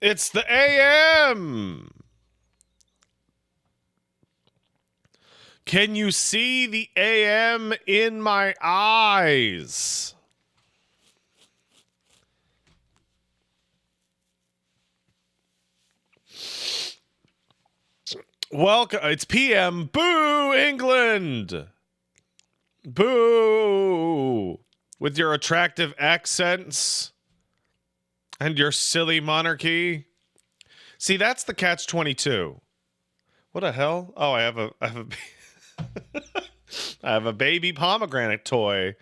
It's the AM. Can you see the AM in my eyes? Welcome. It's PM. Boo, England. Boo. With your attractive accents and your silly monarchy. See, that's the catch-22. What the hell? Oh, I have a I have a baby pomegranate toy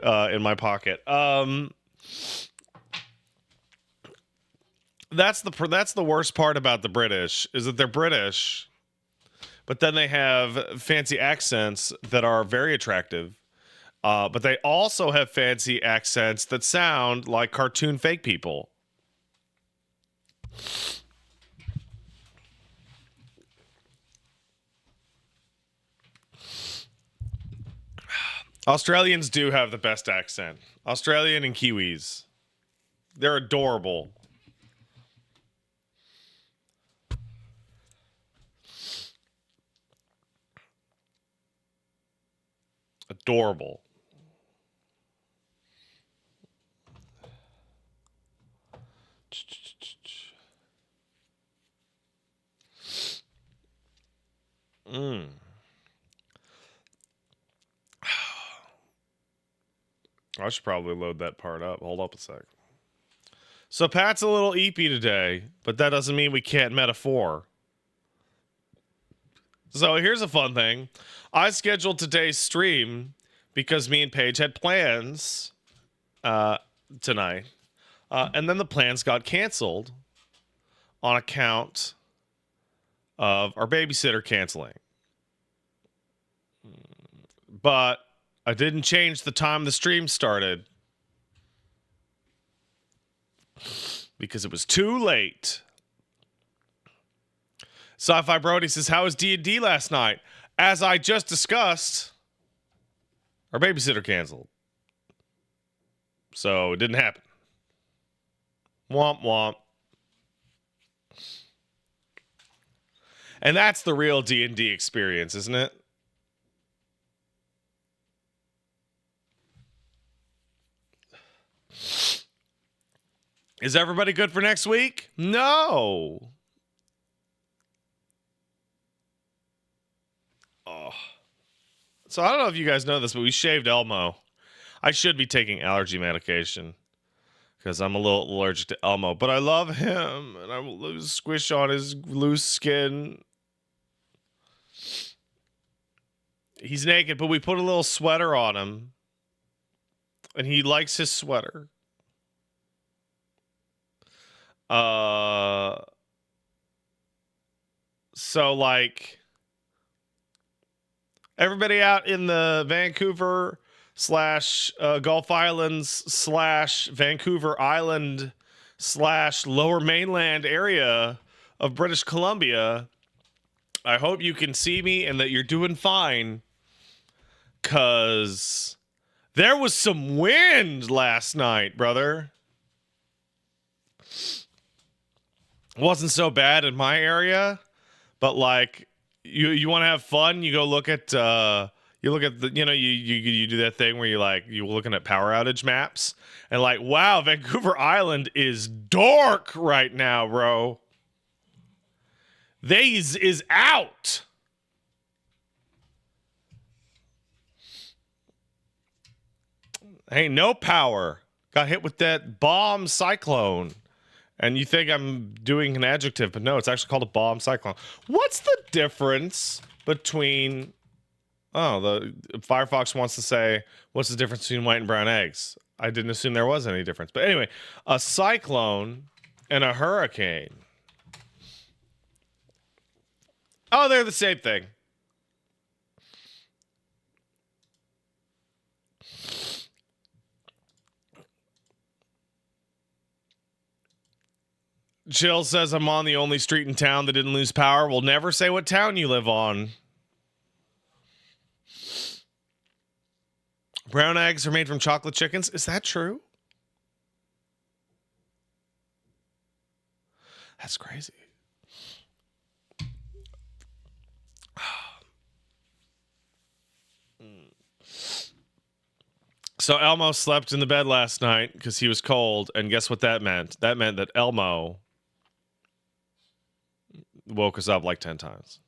in my pocket. That's the worst part about the British is that they're British, but then they have fancy accents that are very attractive. But they also have fancy accents that sound like cartoon fake people. Australians do have the best accent. Australian and Kiwis. They're adorable. Adorable. I should probably load that part up. Hold up a sec. So Pat's a little eepy today, but that doesn't mean we can't metaphor. So here's a fun thing. I scheduled today's stream because me and Paige had plans tonight. And then the plans got canceled on account of our babysitter canceling. But I didn't change the time the stream started because it was too late. Sci-Fi Brody says, how was D&D last night? As I just discussed, our babysitter canceled. So it didn't happen. Womp womp. And that's the real D&D experience, isn't it? Is everybody good for next week? No. Oh. So I don't know if you guys know this, but we shaved Elmo. I should be taking allergy medication because I'm a little allergic to Elmo, but I love him and I will squish on his loose skin. He's naked, but we put a little sweater on him and he likes his sweater. So like everybody out in the Vancouver / Gulf Islands / Vancouver Island / Lower Mainland area of British Columbia, I hope you can see me and that you're doing fine, cause there was some wind last night, brother. Wasn't so bad in my area, but like you want to have fun, you go look at you look at the you do that thing where you're looking at power outage maps and like, wow, Vancouver Island is dark right now, bro. These is out. Ain't no power. Got hit with that bomb cyclone. And you think I'm doing an adjective, but no, it's actually called a bomb cyclone. What's the difference between... Oh, the Firefox wants to say, what's the difference between white and brown eggs? I didn't assume there was any difference. But anyway, a cyclone and a hurricane. Oh, they're the same thing. Jill says I'm on the only street in town that didn't lose power. We'll never say what town you live on. Brown eggs are made from chocolate chickens. Is that true? That's crazy. So Elmo slept in the bed last night because he was cold, and guess what that meant? That meant that Elmo woke us up like 10 times.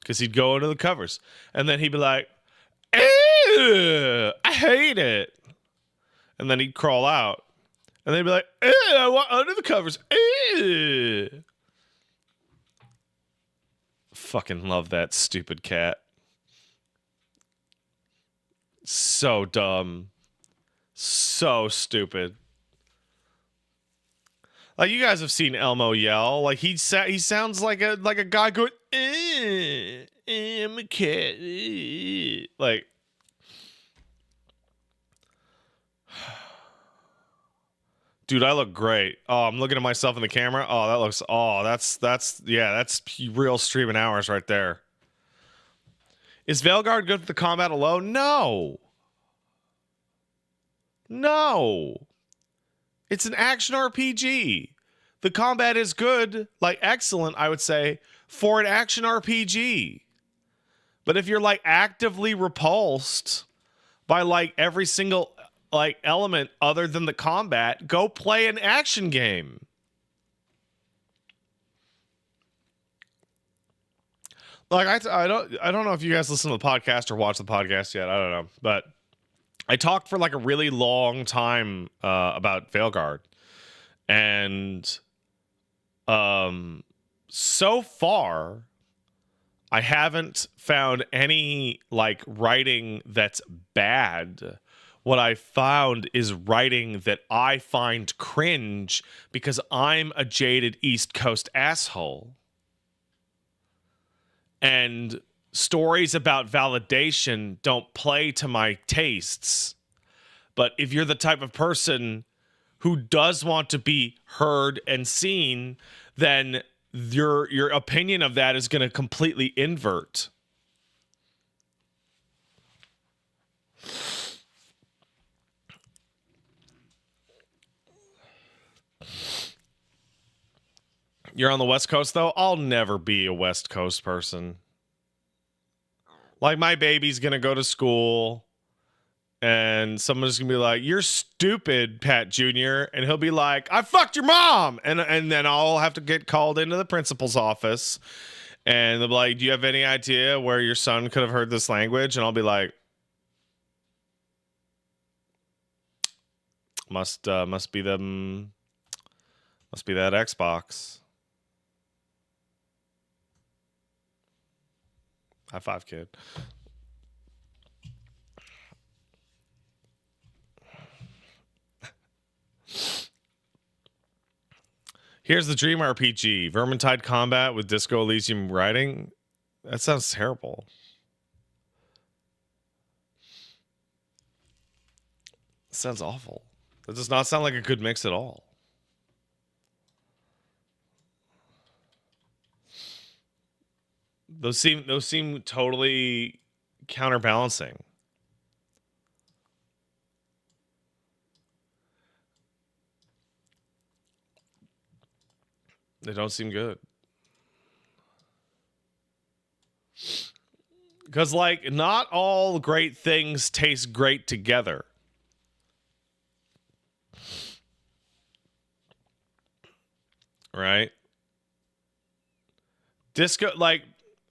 Because he'd go under the covers, and then he'd be like, ew, I hate it. And then he'd crawl out, and they'd be like, ew, I want under the covers. Ew. Fucking love that stupid cat. So dumb. So stupid. Like, you guys have seen Elmo yell. Like, he sounds like a guy going, I'm a cat. Like, dude, I look great. Oh, I'm looking at myself in the camera. Oh, that looks, that's real streaming hours right there. Is Veilguard good for the combat alone? No. No. It's an action RPG. The combat is good, like excellent, I would say, for an action RPG. But if you're like actively repulsed by like every single like element other than the combat, go play an action game. Like I don't know if you guys listen to the podcast or watch the podcast yet. I don't know, but I talked for like a really long time about Veilguard, and so far I haven't found any like writing that's bad. What I found is writing that I find cringe because I'm a jaded East Coast asshole. And stories about validation don't play to my tastes. But if you're the type of person who does want to be heard and seen, then your opinion of that is going to completely invert. You're on the West Coast, though? I'll never be a West Coast person. Like, my baby's going to go to school, and someone's going to be like, you're stupid, Pat Jr., and he'll be like, I fucked your mom! And then I'll have to get called into the principal's office, and they'll be like, do you have any idea where your son could have heard this language? And I'll be like, must be that Xbox. High five, kid. Here's the dream RPG. Vermintide combat with Disco Elysium writing. That sounds terrible. That sounds awful. That does not sound like a good mix at all. Those seem totally counterbalancing. They don't seem good. Because, like, not all great things taste great together. Right? Disco, like,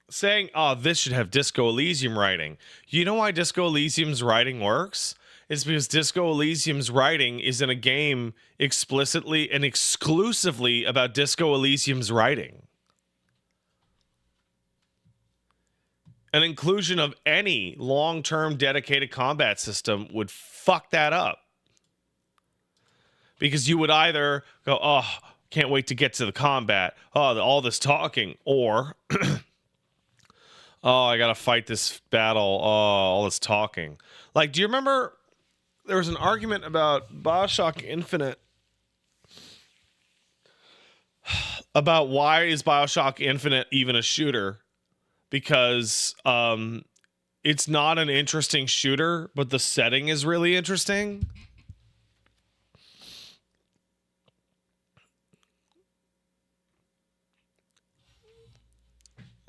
saying, oh, this should have Disco Elysium writing. You know why Disco Elysium's writing works? It's because Disco Elysium's writing is in a game explicitly and exclusively about Disco Elysium's writing. An inclusion of any long-term dedicated combat system would fuck that up. Because you would either go, oh, can't wait to get to the combat. Oh, all this talking. Or, oh, I got to fight this battle. Oh, all this talking. Like, do you remember there was an argument about BioShock Infinite about why is BioShock Infinite even a shooter? Because it's not an interesting shooter, but the setting is really interesting.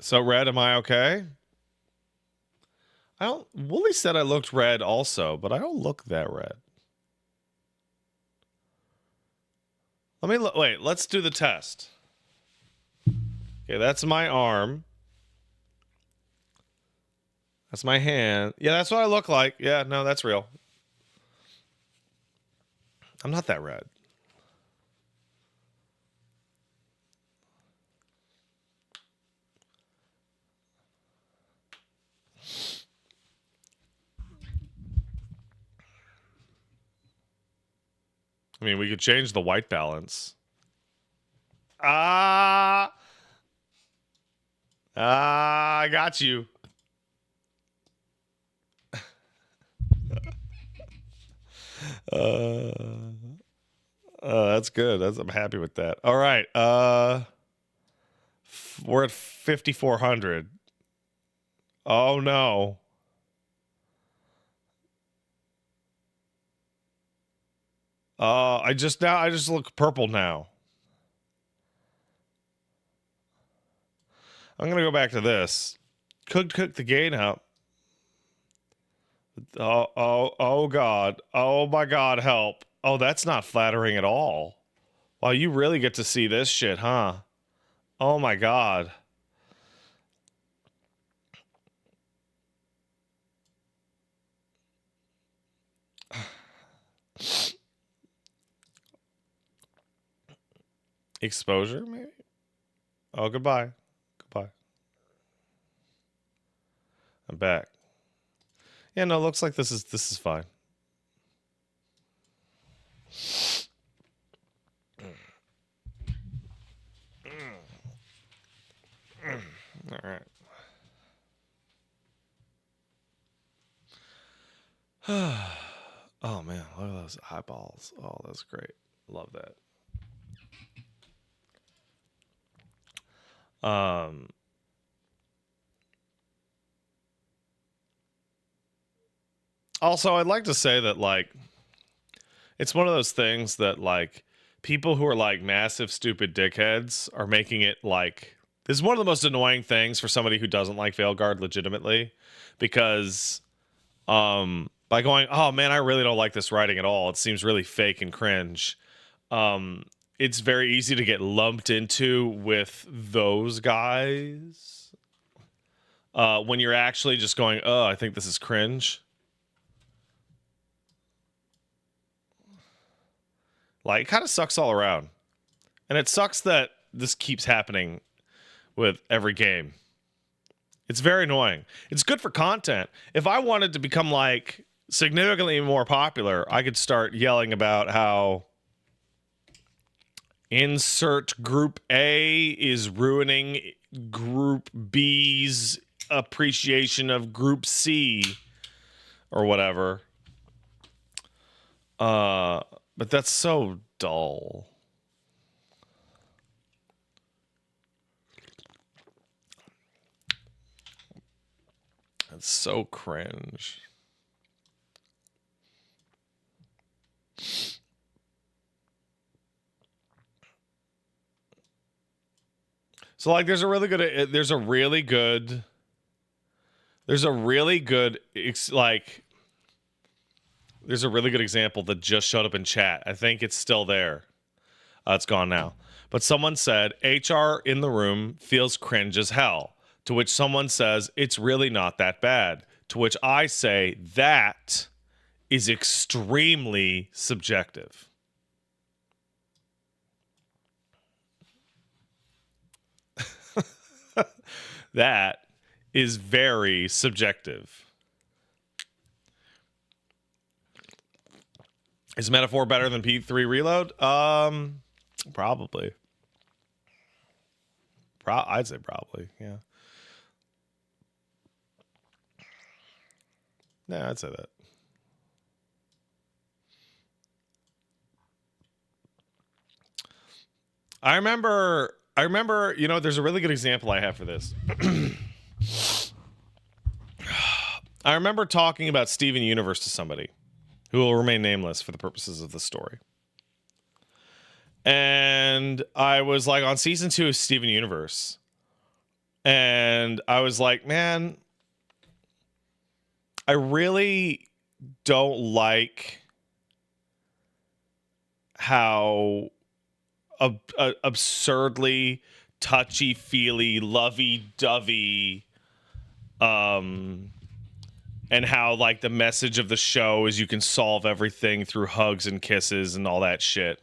So red, am I okay? I don't. Wooly said I looked red also, but I don't look that red. Let me look. Wait, let's do the test. Okay, that's my arm. That's my hand. Yeah, that's what I look like. Yeah, no, that's real. I'm not that red. I mean, we could change the white balance. I got you. That's good. I'm happy with that. All right. We're at 5,400. Oh no. I just look purple now. I'm gonna go back to this. Cook the gain up. Oh God. Oh my God, help. Oh, that's not flattering at all. Wow, you really get to see this shit, huh? Oh my God. Exposure, maybe? Oh, goodbye. Goodbye. I'm back. Yeah, no, looks like this is fine. All right. Oh man, look at those eyeballs. Oh, that's great. Love that. Also, I'd like to say that like it's one of those things that like people who are like massive stupid dickheads are making it like this is one of the most annoying things for somebody who doesn't like Veilguard legitimately because by going, oh man, I really don't like this writing at all. It seems really fake and cringe. It's very easy to get lumped into with those guys when you're actually just going, oh, I think this is cringe. Like, it kind of sucks all around. And it sucks that this keeps happening with every game. It's very annoying. It's good for content. If I wanted to become, like, significantly more popular, I could start yelling about how insert Group A is ruining Group B's appreciation of Group C or whatever. But that's so dull. That's so cringe. So like there's a really good example that just showed up in chat. I think it's still there. It's gone now. But someone said HR in the room feels cringe as hell. To which someone says it's really not that bad. To which I say that is extremely subjective. That is very subjective. Is Metaphor better than P3 Reload? Probably. I'd say probably, yeah. Yeah, I'd say that. I remember, you know, there's a really good example I have for this. I remember talking about Steven Universe to somebody who will remain nameless for the purposes of the story. And I was like, on season 2 of Steven Universe, And I was like, man, I really don't like how absurdly touchy-feely, lovey-dovey, and how like the message of the show is you can solve everything through hugs and kisses and all that shit.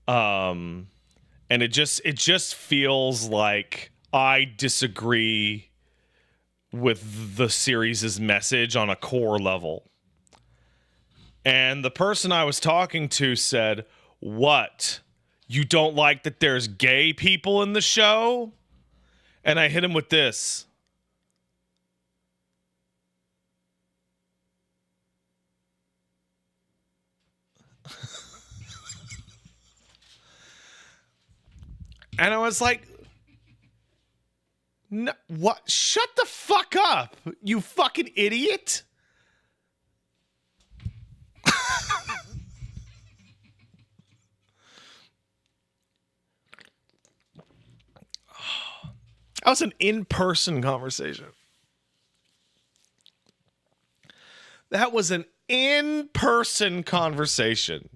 And it just feels like I disagree with the series' message on a core level. And the person I was talking to said, "What? You don't like that there's gay people in the show?" And I hit him with this. And I was like, no, what? Shut the fuck up, you fucking idiot. That was an in-person conversation. That was an in-person conversation.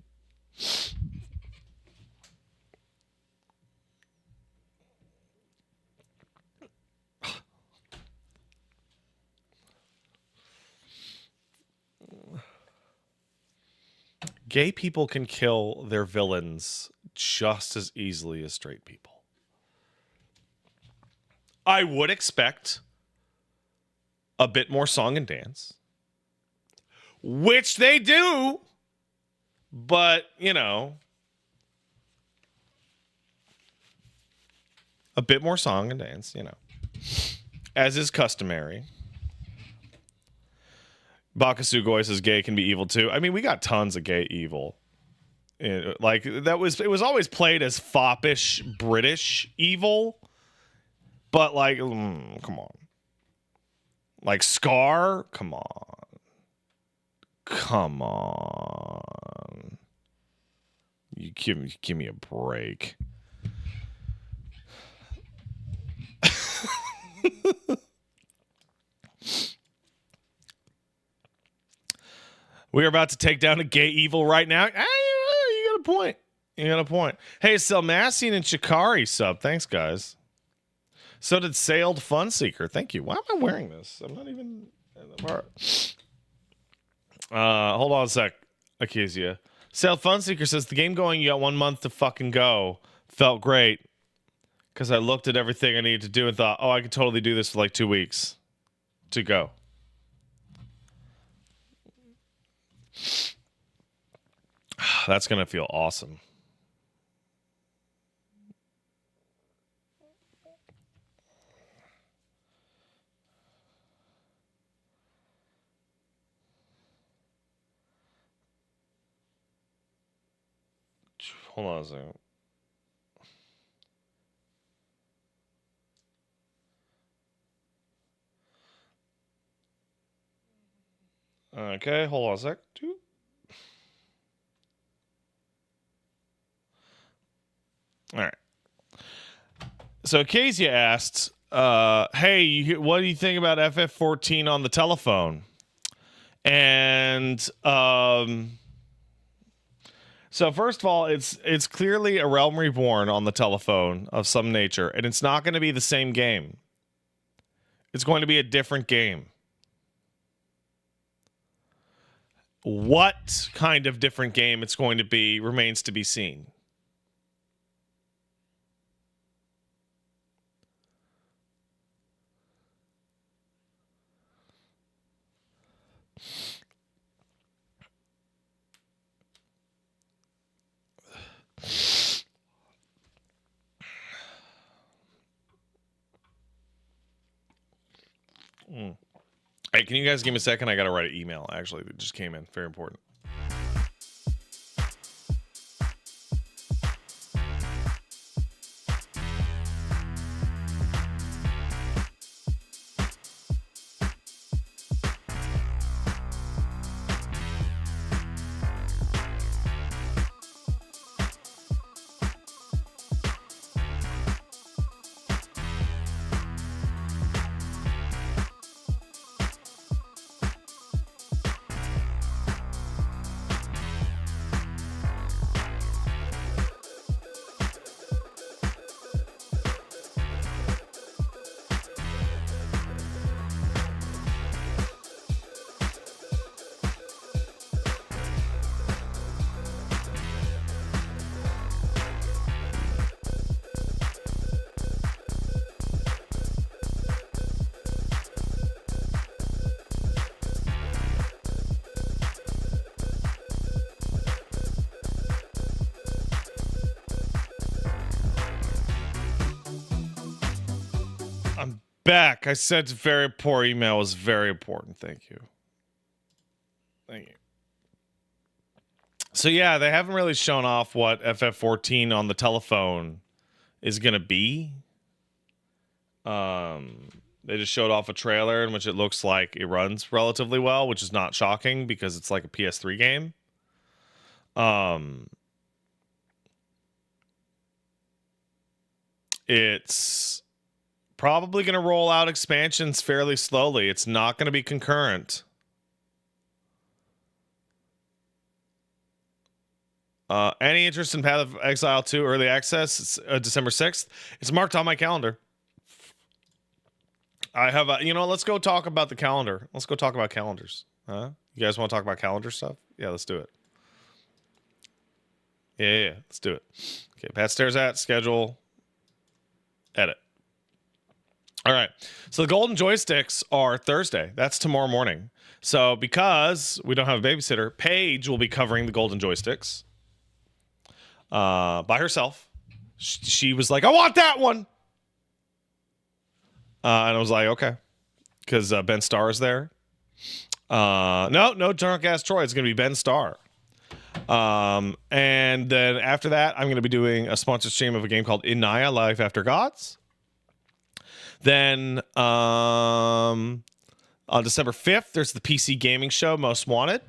Gay people can kill their villains just as easily as straight people. I would expect a bit more song and dance, which they do, but, you know, a bit more song and dance, you know, as is customary. Bakasugoi says gay can be evil too. I mean, we got tons of gay evil. Like it was always played as foppish British evil, but like, come on, like Scar, come on, you give me a break. We're about to take down a gay evil right now. You got a point. You got a point. Hey, Selmassian and Shikari sub. Thanks, guys. So did Sailed Funseeker. Thank you. Why am I wearing this? I'm not even in the bar. Hold on a sec, Akezia. Sailed Funseeker says the game going, you got 1 month to fucking go. Felt great. Because I looked at everything I needed to do and thought, oh, I could totally do this for like 2 weeks to go. That's going to feel awesome. Hold on a second. Okay, hold on a sec. All right. So Acacia asked, hey, what do you think about FF14 on the telephone? And so first of all, it's clearly a Realm Reborn on the telephone of some nature, and it's not going to be the same game. It's going to be a different game. What kind of different game it's going to be remains to be seen. Hey, can you guys give me a second? I got to write an email, actually. It just came in. Very important. back. I said very poor email was very important. Thank you. Thank you. So yeah, they haven't really shown off what FF14 on the telephone is going to be. They just showed off a trailer in which it looks like it runs relatively well, which is not shocking because it's like a PS3 game. It's probably going to roll out expansions fairly slowly. It's not going to be concurrent. Any interest in Path of Exile 2 early access? It's December 6th. It's marked on my calendar. I have let's go talk about the calendar. Let's go talk about calendars. Huh? You guys want to talk about calendar stuff? Yeah, let's do it. Yeah, let's do it. Okay, Pat stares at schedule. Edit. All right. So the golden joysticks are Thursday. That's tomorrow morning. So because we don't have a babysitter, Paige will be covering the golden joysticks by herself. She was like, I want that one. And I was like, okay. Because Ben Starr is there. No drunk ass Troy. It's going to be Ben Starr. And then after that, I'm going to be doing a sponsored stream of a game called Inaya Life After Gods. Then on December 5th, there's the PC gaming show Most Wanted.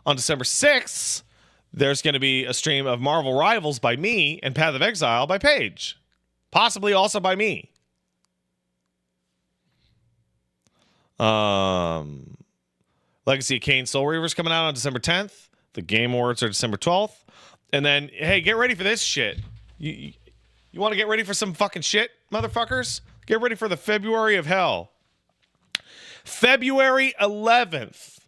On December 6th, there's going to be a stream of Marvel Rivals by me and Path of Exile by Paige. Possibly also by me. Legacy of Kain Soul Reaver's coming out on December 10th. The Game Awards are December 12th. And then, hey, get ready for this shit. You want to get ready for some fucking shit, motherfuckers? Get ready for the February of hell. February 11th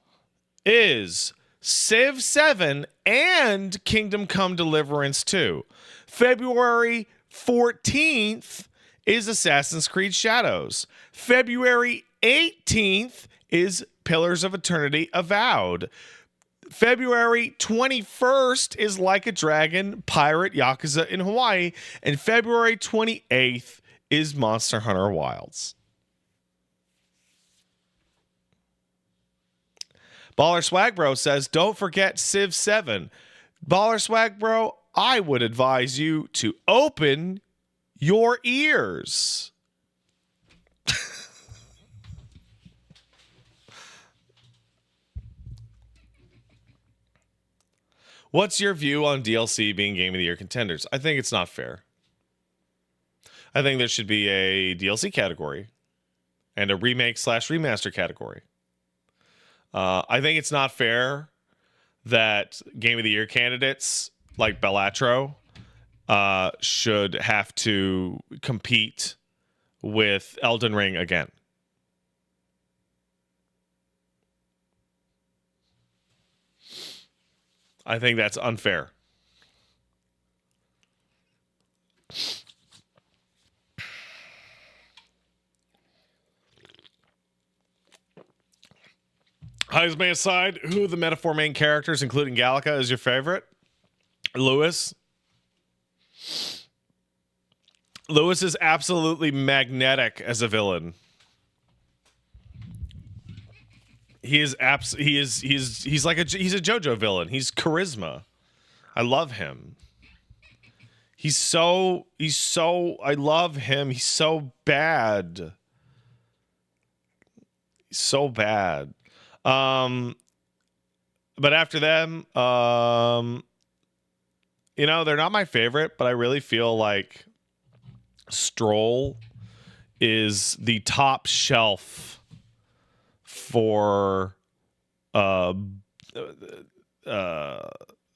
is Civ 7 and Kingdom Come Deliverance 2. February 14th is Assassin's Creed Shadows. February 18th is Pillars of Eternity Avowed. February 21st is Like a Dragon, Pirate Yakuza in Hawaii. And February 28th is Monster Hunter Wilds. Baller Swag Bro says, don't forget Civ 7. Baller Swag Bro, I would advise you to open your ears. What's your view on DLC being Game of the Year contenders? I think it's not fair. I think there should be a DLC category and a remake/remaster category. I think it's not fair that Game of the Year candidates like Bellatro should have to compete with Elden Ring again. I think that's unfair. Heisman aside, who of the Metaphor main characters, including Gallica, is your favorite? Lewis. Lewis is absolutely magnetic as a villain. He's a JoJo villain. He's charisma. I love him. I love him. He's so bad. He's so bad. But after them, they're not my favorite, but I really feel like Stroll is the top shelf for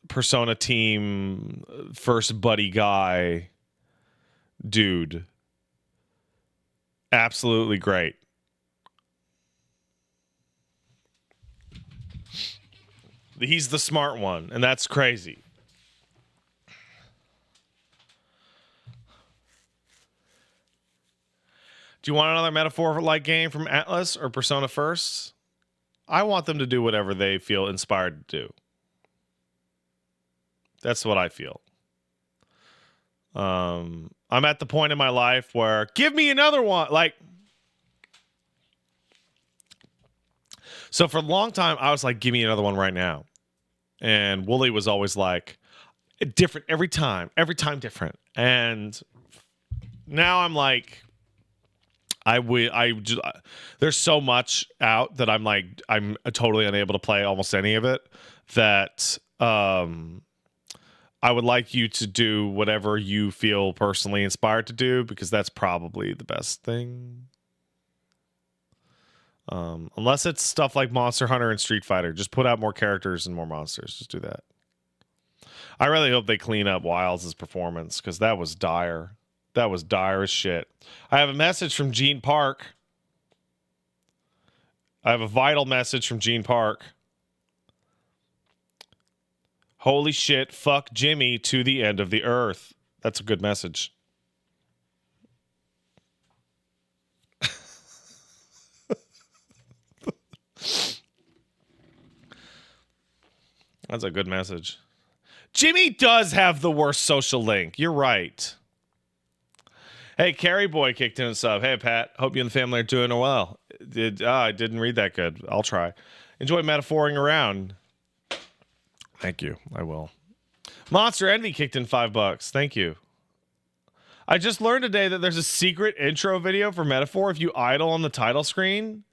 Persona team first buddy guy dude. Absolutely great. He's the smart one, and that's crazy. Do you want another Metaphor-like game from Atlus or Persona First? I want them to do whatever they feel inspired to do. That's what I feel. I'm at the point in my life where give me another one. Like, So for a long time, I was like, give me another one right now. And Wooly was always like, different every time different. And now I'm like, there's so much out that I'm like, I'm totally unable to play almost any of it, that I would like you to do whatever you feel personally inspired to do, because that's probably the best thing. Unless it's stuff like Monster Hunter and Street Fighter, just put out more characters and more monsters. Just do that. I really hope they clean up Wilds' performance, because that was dire. That was dire as shit. I have a message from Gene Park. I have a vital message from Gene Park. Holy shit, fuck Jimmy to the end of the earth. That's a good message. That's a good message. Jimmy does have the worst social link. You're right. Hey, Carrie Boy kicked in a sub. Hey, Pat. Hope you and the family are doing well. I didn't read that good. I'll try. Enjoy metaphoring around. Thank you. I will. Monster Envy kicked in $5. Thank you. I just learned today that there's a secret intro video for Metaphor if you idle on the title screen.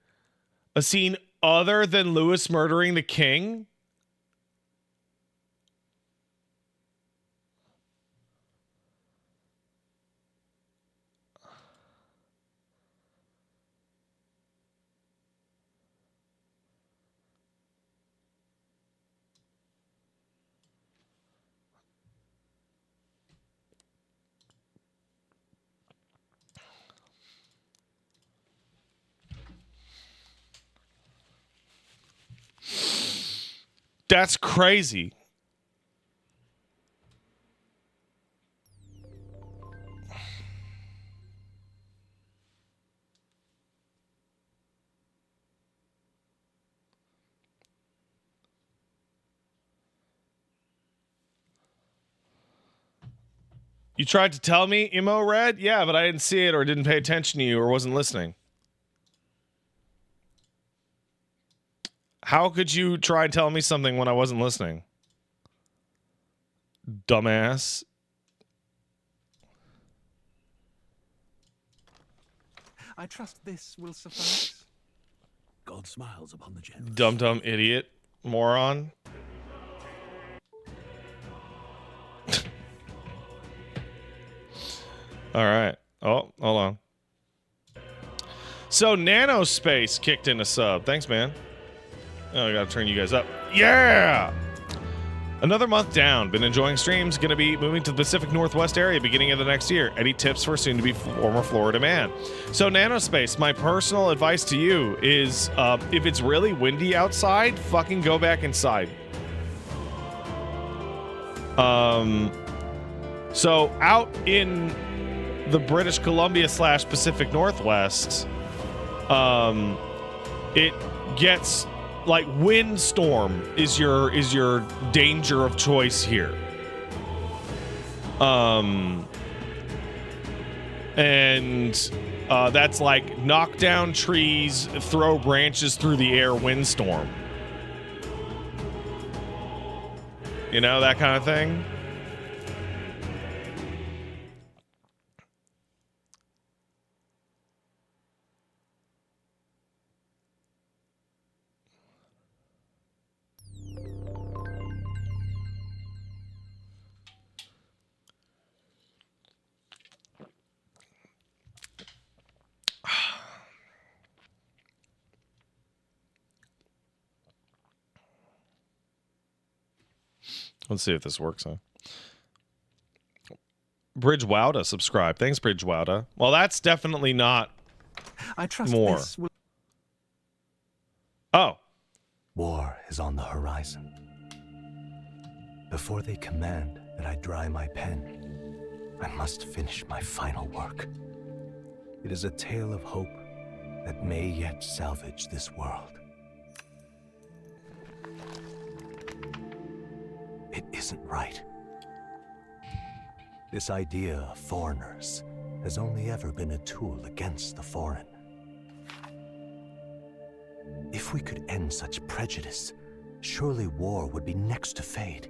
A scene other than Lewis murdering the king. That's crazy. You tried to tell me, Emo Red? Yeah, but I didn't see it or didn't pay attention to you or wasn't listening. How could you try and tell me something when I wasn't listening? Dumbass. I trust this will suffice. God smiles upon the generous. Dumb idiot. Moron. All right. Oh, hold on. So Nanospace kicked in a sub. Thanks, man. Oh, I gotta turn you guys up. Yeah! Another month down. Been enjoying streams. Gonna be moving to the Pacific Northwest area beginning of the next year. Any tips for soon-to-be former Florida man? So Nanospace, my personal advice to you is if it's really windy outside, fucking go back inside. So out in the British Columbia / Pacific Northwest, it gets like windstorm is your danger of choice here. And that's like knock down trees, throw branches through the air windstorm. You know, that kind of thing. Let's see if this works, huh? Bridgewowda subscribe. Thanks, Bridgewowda. Well, that's definitely not I trust more. this will... Oh. War is on the horizon. Before they command that I dry my pen, I must finish my final work. It is a tale of hope that may yet salvage this world. It isn't right. This idea of foreigners has only ever been a tool against the foreign. If we could end such prejudice, surely war would be next to fade.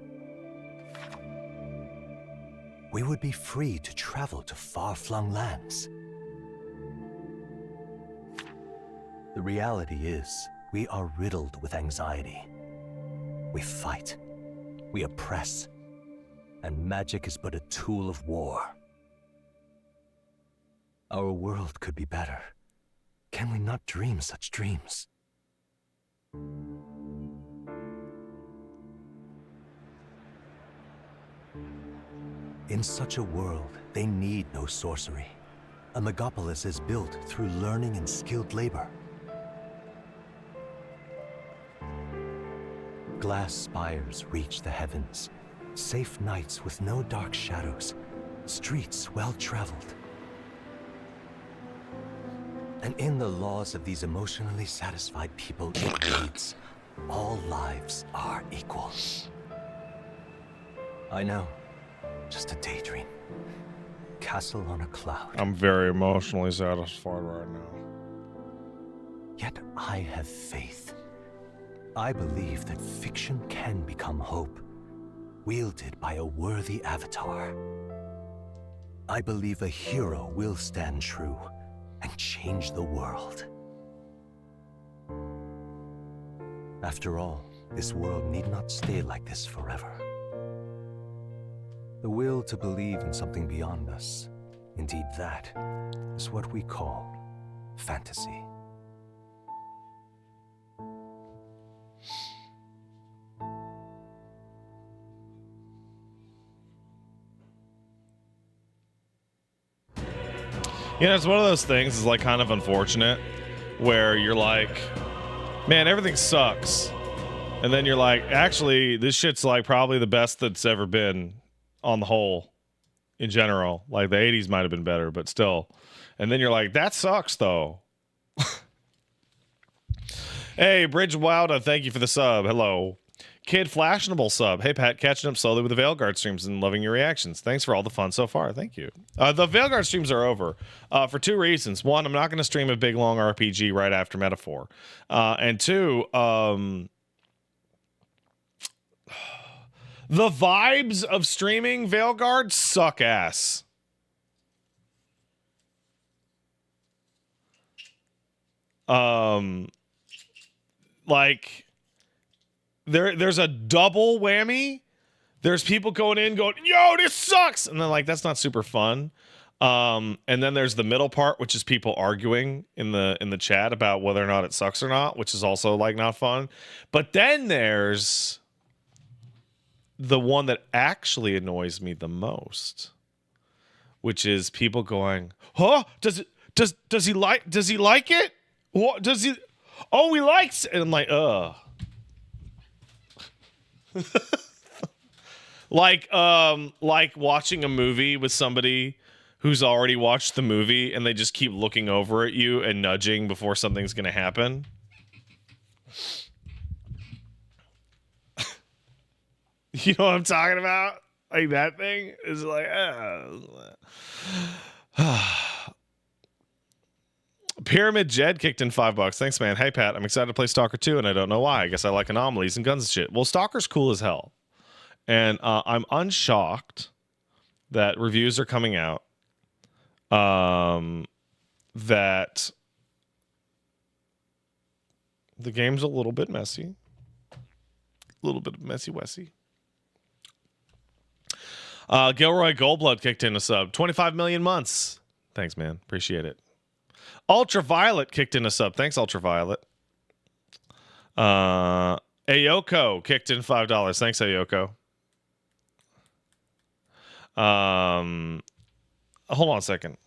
We would be free to travel to far-flung lands. The reality is, we are riddled with anxiety. We fight, we oppress, and magic is but a tool of war. Our world could be better. Can we not dream such dreams? In such a world, they need no sorcery. A megapolis is built through learning and skilled labor. Glass spires reach the heavens, safe nights with no dark shadows, streets well-traveled. And in the laws of these emotionally satisfied people, it reads, all lives are equal. I know, just a daydream. Castle on a cloud. I'm very emotionally satisfied right now. Yet I have faith. I believe that fiction can become hope, wielded by a worthy avatar. I believe a hero will stand true and change the world. After all, this world need not stay like this forever. The will to believe in something beyond us, indeed that, is what we call fantasy. Yeah, it's one of those things is like kind of unfortunate where you're like, man, everything sucks. And then you're like, actually, this shit's like probably the best that's ever been on the whole in general. Like the 80s might have been better, but still. And then you're like, that sucks though. Hey, Bridge Wilda, thank you for the sub. Hello. Kid Flashionable sub. Hey, Pat, catching up slowly with the Veilguard streams and loving your reactions. Thanks for all the fun so far. Thank you. The Veilguard streams are over for two reasons. One, I'm not going to stream a big, long RPG right after Metaphor. And two, the vibes of streaming Veilguard suck ass. Like... There's a double whammy. There's people going in going, yo, this sucks. And then like, that's not super fun. And then there's the middle part, which is people arguing in the chat about whether or not it sucks or not, which is also like not fun. But then there's the one that actually annoys me the most, which is people going, huh? Does he like it? What does he? Oh, he likes it. And I'm like, like watching a movie with somebody who's already watched the movie and they just keep looking over at you and nudging before something's gonna happen. You know what I'm talking about? Like that thing is like, Pyramid Jed kicked in $5. Thanks, man. Hey, Pat, I'm excited to play Stalker 2, and I don't know why. I guess I like anomalies and guns and shit. Well, Stalker's cool as hell. And I'm unshocked that reviews are coming out that the game's a little bit messy. A little bit messy-wessy. Gilroy Goldblood kicked in a sub. 25 million months. Thanks, man. Appreciate it. Ultraviolet kicked in a sub. Thanks, Ultraviolet. Ayoko kicked in $5. Thanks, Ayoko. Hold on a second.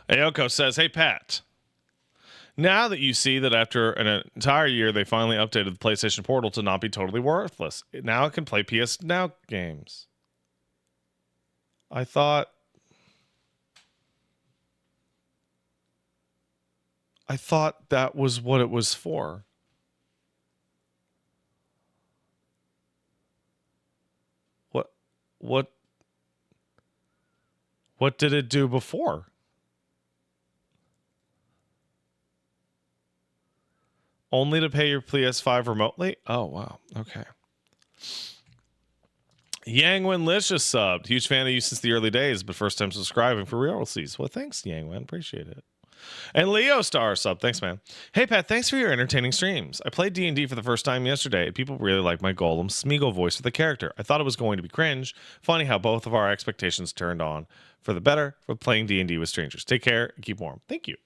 Ayoko says, hey, Pat. Now that you see that after an entire year, they finally updated the PlayStation Portal to not be totally worthless. Now it can play PS Now games. I thought that was what it was for. What did it do before? Only to pay your PS5 remotely? Oh, wow. Okay. Yangwen Lish just subbed. Huge fan of you since the early days, but first time subscribing for realsies. Well, thanks, Yangwen. Appreciate it. And Leo Star sub. Thanks, man. Hey, Pat, thanks for your entertaining streams. I played D&D for the first time yesterday. People really like my Golem Smeagol voice for the character. I thought it was going to be cringe. Funny how both of our expectations turned on for the better for playing D&D with strangers. Take care and keep warm. Thank you.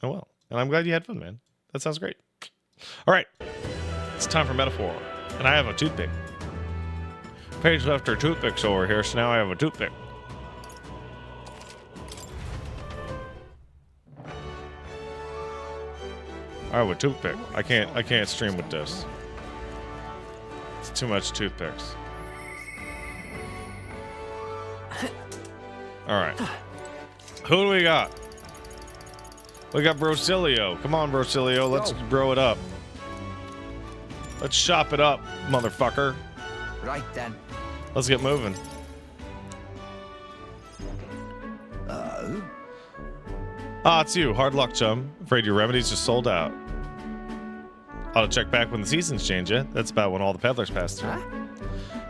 Oh, well. And I'm glad you had fun, man. That sounds great. All right. It's time for metaphor. And I have a toothpick. Paige left her toothpicks over here, so now I have a toothpick. I have a toothpick. I can't stream with this. It's too much toothpicks. Alright. Who do we got? We got Brocilio. Come on, Brocilio. Let's bro it up. Let's shop it up, motherfucker. Right then. Let's get moving. Ah, it's you. Hard luck, chum. Afraid your remedies just sold out. Ought to check back when the seasons change, yeah? That's about when all the peddlers pass through. Huh?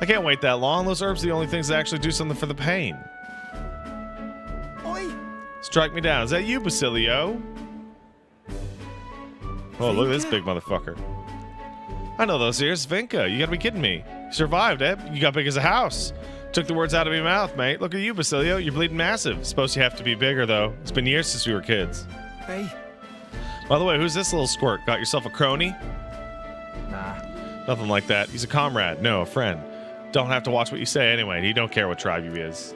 I can't wait that long. Those herbs are the only things that actually do something for the pain. Oi! Strike me down. Is that you, Basilio? Oh, look at this big motherfucker. I know those ears. Vinka, you gotta be kidding me. You survived, eh? You got big as a house. Took the words out of your mouth, mate. Look at you, Basilio. You're bleeding massive. Supposed you have to be bigger, though. It's been years since we were kids. Hey. By the way, who's this little squirt? Got yourself a crony? Nah. Nothing like that. He's a comrade. No, a friend. Don't have to watch what you say anyway. He don't care what tribe you is.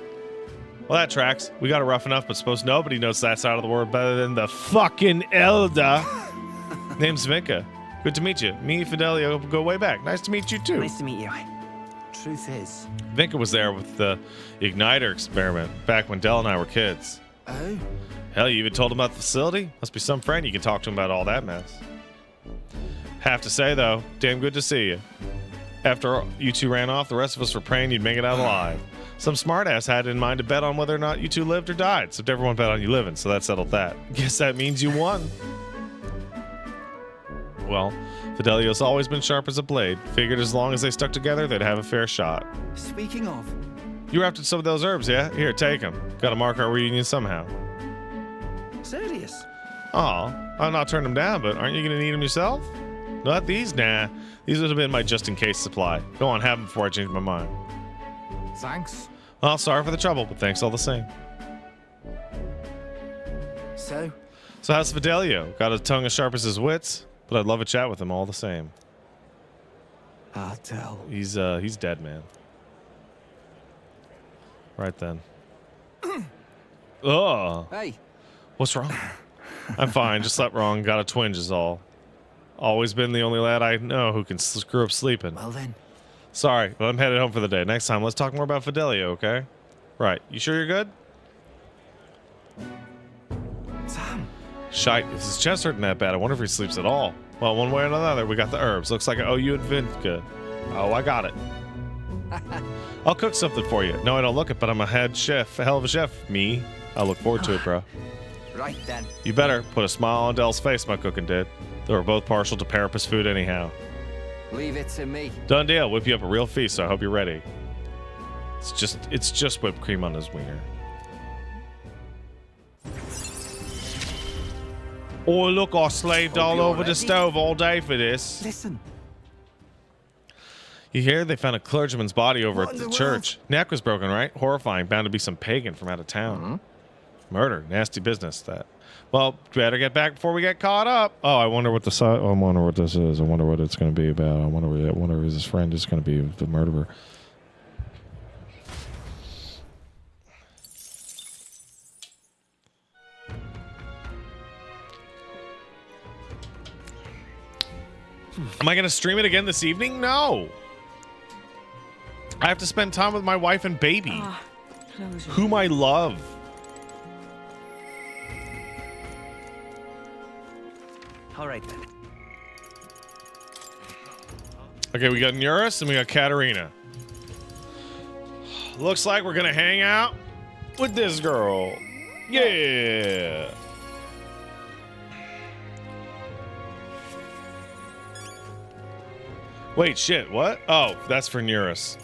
Well, that tracks. We got it rough enough, but suppose nobody knows that side of the world better than the fucking Elder. Name's Vinka. Good to meet you. Me and Fidelio go way back. Nice to meet you, too. Nice to meet you. Truth is, Vinka was there with the Igniter experiment back when Del and I were kids. Oh? Hell, you even told him about the facility? Must be some friend you can talk to him about all that mess. Have to say, though, damn good to see you. After you two ran off, the rest of us were praying you'd make it out alive. Some smartass had in mind to bet on whether or not you two lived or died, so everyone bet on you living, so that settled that. Guess that means you won. Well, Fidelio's always been sharp as a blade. Figured as long as they stuck together, they'd have a fair shot. Speaking of, You were after some of those herbs, yeah? Here, take them. Gotta mark our reunion somehow. serious? Aw, I'm not turning them down, but aren't you gonna need them yourself? Not these? Nah. These would have been my just-in-case supply. Go on, have them before I change my mind. Thanks. Well, sorry for the trouble, but thanks all the same. So, So how's Fidelio? Got a tongue as sharp as his wits? But I'd love a chat with him all the same. I'll tell. He's dead, man. Right then. Oh, Hey, what's wrong? I'm fine. Just slept wrong. Got a twinge is all. Always been the only lad I know who can screw up sleeping. well then. Sorry, but I'm headed home for the day. Next time, let's talk more about Fidelio, okay? Right. You sure you're good? Sam. Shite. If his chest hurting that bad, I wonder if he sleeps at all. Well, one way or another, we got the herbs. Looks like I owe you and Vinka. Oh, I got it. I'll cook something for you. No, I don't look it, but I'm a head chef. A hell of a chef. Me. I look forward to it, bro. Right then. You better put a smile on Dell's face, my cooking did. They were both partial to Parapus food anyhow. Leave it to me. Done deal. Whip you up a real feast, so I hope you're ready. It's just whipped cream on his wiener. Oh, look, I slaved all over the stove all day for this. Listen. You hear? They found a clergyman's body over What at in the the church. Neck was broken, right? Horrifying. Bound to be some pagan from out of town. Murder. Nasty business, that. Well, better get back before we get caught up. Oh, I wonder what I wonder what this is. I wonder what it's going to be about. I wonder if his friend is going to be the murderer. Am I going to stream it again this evening? No. I have to spend time with my wife and baby. closure. Whom I love. All right then. Okay, we got Neuris and we got Katarina. Looks like we're gonna hang out with this girl. Yeah. Wait, shit, what? Oh, that's for Neuris.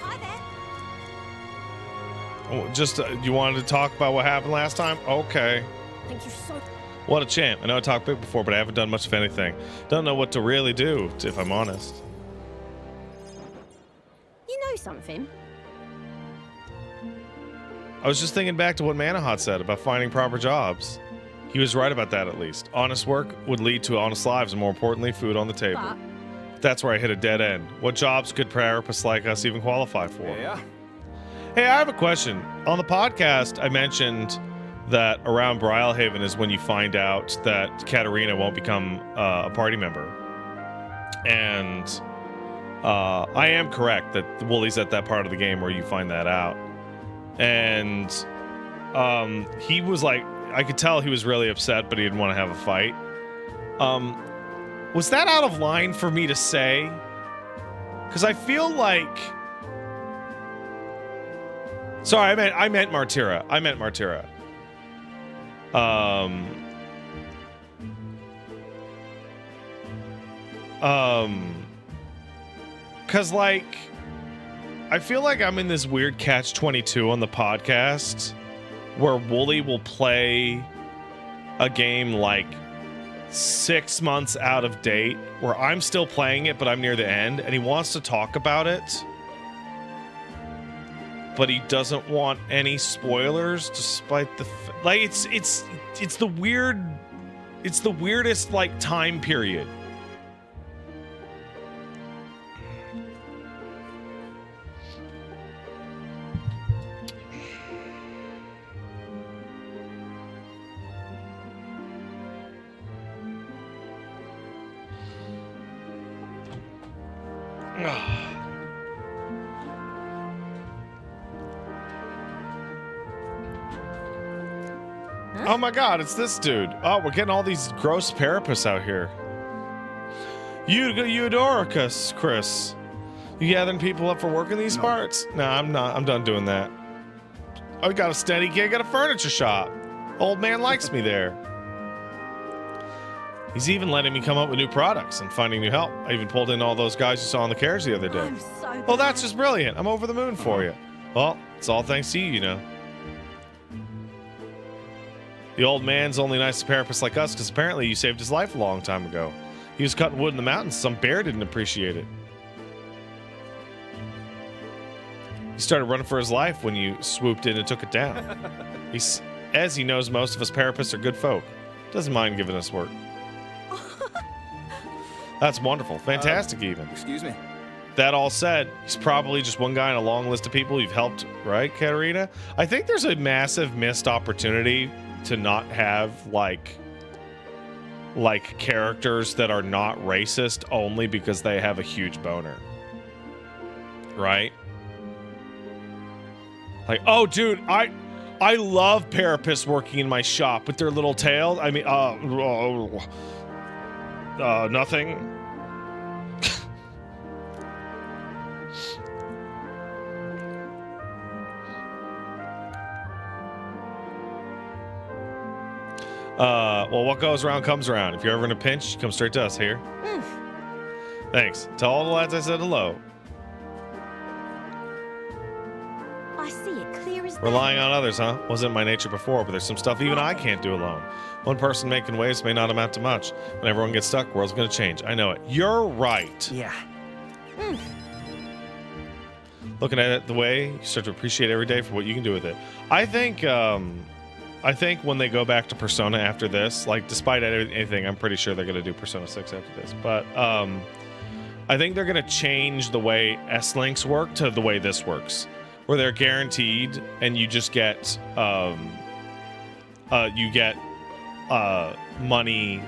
Hi there. Oh, just, you wanted to talk about what happened last time? Okay. Thank you so. What a champ. I know I talked big before, but I haven't done much of anything. Don't know what to really do, if I'm honest. You know something? I was just thinking back to what Manahot said about finding proper jobs. He was right about that, at least. Honest work would lead to honest lives, and more importantly, food on the table. But That's where I hit a dead end. What jobs could therapists like us even qualify for? Yeah. Hey, I have a question. On the podcast, I mentioned that around Brylehaven is when you find out that Katarina won't become a party member. And I am correct that Wooly's at that part of the game where you find that out. And he was like, I could tell he was really upset, but he didn't want to have a fight. Was that out of line for me to say? Because I feel like... Sorry, I meant Martyra. I meant Martyra. Cause like, I feel like I'm in this weird catch-22 on the podcast where Wooly will play a game like 6 months out of date where I'm still playing it, but I'm near the end, and he wants to talk about it, but he doesn't want any spoilers, despite the like it's the weirdest like time period. Oh my god, it's this dude. Oh, we're getting all these gross carapace out here. Eudoricus, Chris. You gathering people up for work in these parts? No, I'm not. I'm done doing that. I got a steady gig at a furniture shop. Old man likes me there. He's even letting me come up with new products and finding new help. I even pulled in all those guys you saw on the carriage the other day. I'm so. Well, that's just brilliant. I'm over the moon for you. Well, it's all thanks to you, you know. The old man's only nice to therapists like us because apparently you saved his life a long time ago. He was cutting wood in the mountains. Some bear didn't appreciate it. He started running for his life when you swooped in and took it down. As he knows most of us therapists are good folk. Doesn't mind giving us work. That's wonderful. Fantastic, even. Excuse me. That all said, he's probably just one guy in a long list of people you've helped, right, Katarina? I think there's a massive missed opportunity to not have, like characters that are not racist only because they have a huge boner. Right? Like, oh, dude, I love therapists working in my shop with their little tails. I mean, nothing. Well, what goes around comes around. If you're ever in a pinch, come straight to us here. Thanks. Tell all the lads I said hello. I see it clear as day. Relying on others, huh? Wasn't my nature before, but there's some stuff even I can't do alone. One person making waves may not amount to much. When everyone gets stuck, world's gonna change. I know it. You're right. Yeah. Looking at it the way, you start to appreciate every day for what you can do with it. I think when they go back to Persona after this, like despite anything, I'm pretty sure they're gonna do Persona 6 after this. But I think they're gonna change the way S-Links work to the way this works, where they're guaranteed, and you just get money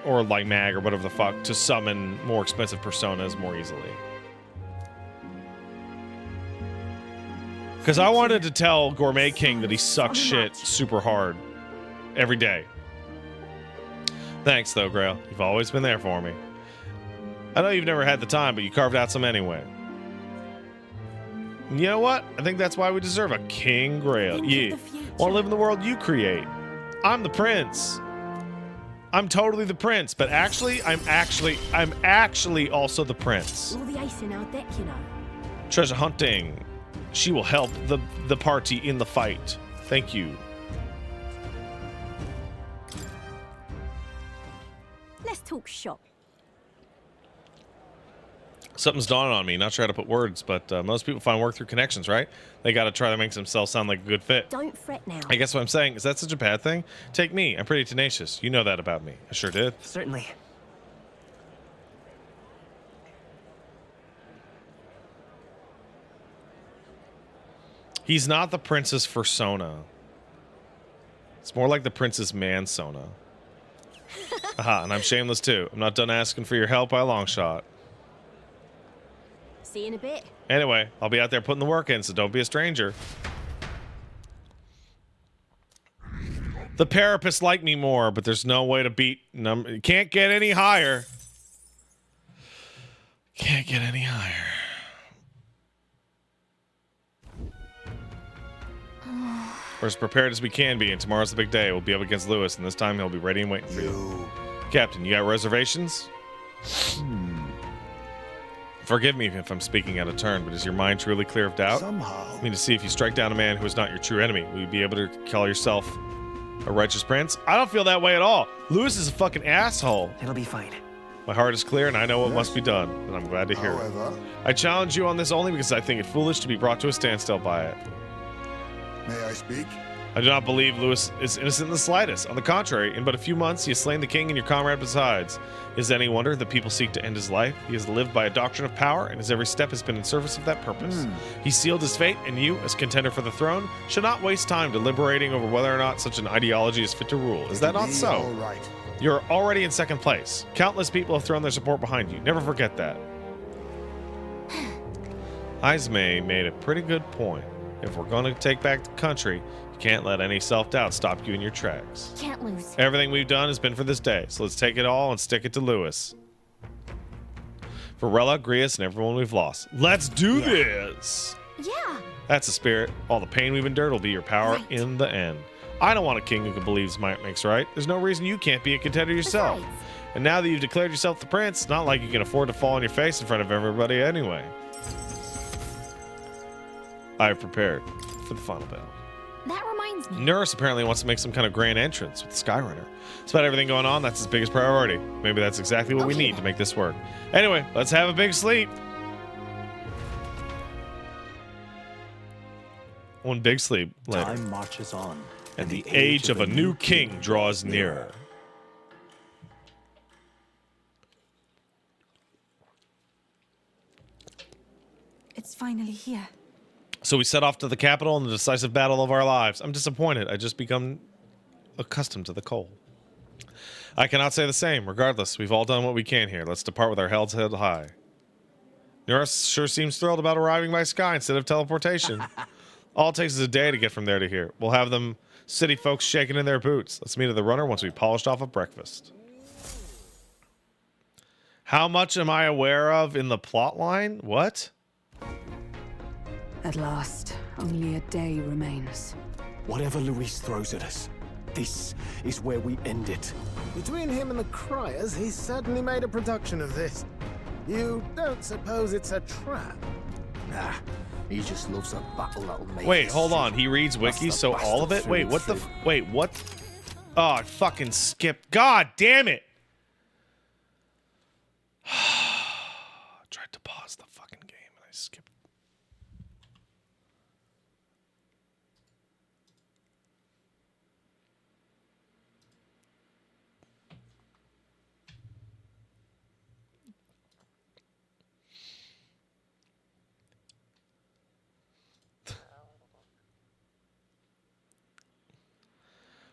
or like mag or whatever the fuck to summon more expensive personas more easily. Because I wanted to tell Gourmet King that he sucks shit super hard every day. Thanks, though, Grail. You've always been there for me. I know you've never had the time, but you carved out some anyway. And you know what? I think that's why we deserve a King Grail. Yeah. Want to live in the world you create. I'm the prince. I'm totally the prince, but actually, I'm actually also the prince. All the ace in our deck, you know. Treasure hunting. She will help the party in the fight. Thank you. Let's talk shop. Something's dawning on me. Not sure how to put words, but most people find work through connections, right? They got to try to make themselves sound like a good fit. Don't fret now. I guess what I'm saying is that such a bad thing? Take me. I'm pretty tenacious. You know that about me. I sure did. Certainly. He's not the prince's fursona. It's more like the prince's mansona. Aha, and I'm shameless too. I'm not done asking for your help by a long shot. See you in a bit. Anyway, I'll be out there putting the work in, so don't be a stranger. The Parapists like me more, but there's no way to beat number. Can't get any higher. Can't get any higher. We're as prepared as we can be, and tomorrow's the big day. We'll be up against Lewis, and this time he'll be ready and waiting for you. Captain, you got reservations? Forgive me if I'm speaking out of turn, but is your mind truly clear of doubt? Somehow. I mean, to see if you strike down a man who is not your true enemy, will you be able to call yourself a righteous prince? I don't feel that way at all. Lewis is a fucking asshole. It'll be fine. My heart is clear, and I know what must be done, and I'm glad to hear it. However, I challenge you on this only because I think it foolish to be brought to a standstill by it. may I speak? I do not believe Lewis is innocent in the slightest. On the contrary, in but a few months, he has slain the king and your comrade besides. Is it any wonder that people seek to end his life? He has lived by a doctrine of power, and his every step has been in service of that purpose. He sealed his fate, and you, as contender for the throne, should not waste time deliberating over whether or not such an ideology is fit to rule. Is that not Be so? all right. You're already in second place. Countless people have thrown their support behind you. Never forget that. Ismay made a pretty good point. If we're going to take back the country, you can't let any self-doubt stop you in your tracks. Can't lose. Everything we've done has been for this day, so let's take it all and stick it to Lewis. For Rella, Grius, and everyone we've lost. Let's do this! Yeah. That's the spirit. All the pain we've endured will be your power Right. in the end. I don't want a king who believes might makes right. There's no reason you can't be a contender yourself. Besides. And now that you've declared yourself the prince, it's not like you can afford to fall on your face in front of everybody anyway. I have prepared for the final battle. That reminds me. Nurse apparently wants to make some kind of grand entrance with the Skyrunner. Despite everything going on, that's his biggest priority. Maybe that's exactly what we Okay, need to then. make this work. Anyway, let's have a big sleep. One big sleep later. Time marches on, And the age of a new king draws nearer. It's finally here. So we set off to the capital in the decisive battle of our lives. I'm disappointed. I just become accustomed to the cold. I cannot say the same. Regardless, we've all done what we can here. Let's depart with our heads held high. Nurse sure seems thrilled about arriving by sky instead of teleportation. All it takes is a day to get from there to here. We'll have them city folks shaking in their boots. Let's meet at the runner once we polished off a breakfast. How much am I aware of in the plot line? What? At last, only a day remains. Whatever Luis throws at us, this is where we end it. Between him and the Criers, he's certainly made a production of this. You don't suppose it's a trap? Nah, he just loves a battle that'll make Wait, us hold on. sick. He reads That's wiki, the so all of it? bastard Wait, through what the? and through. Wait, what? Oh, I fucking skipped. God damn it! I tried to pause the fucking game and I skipped.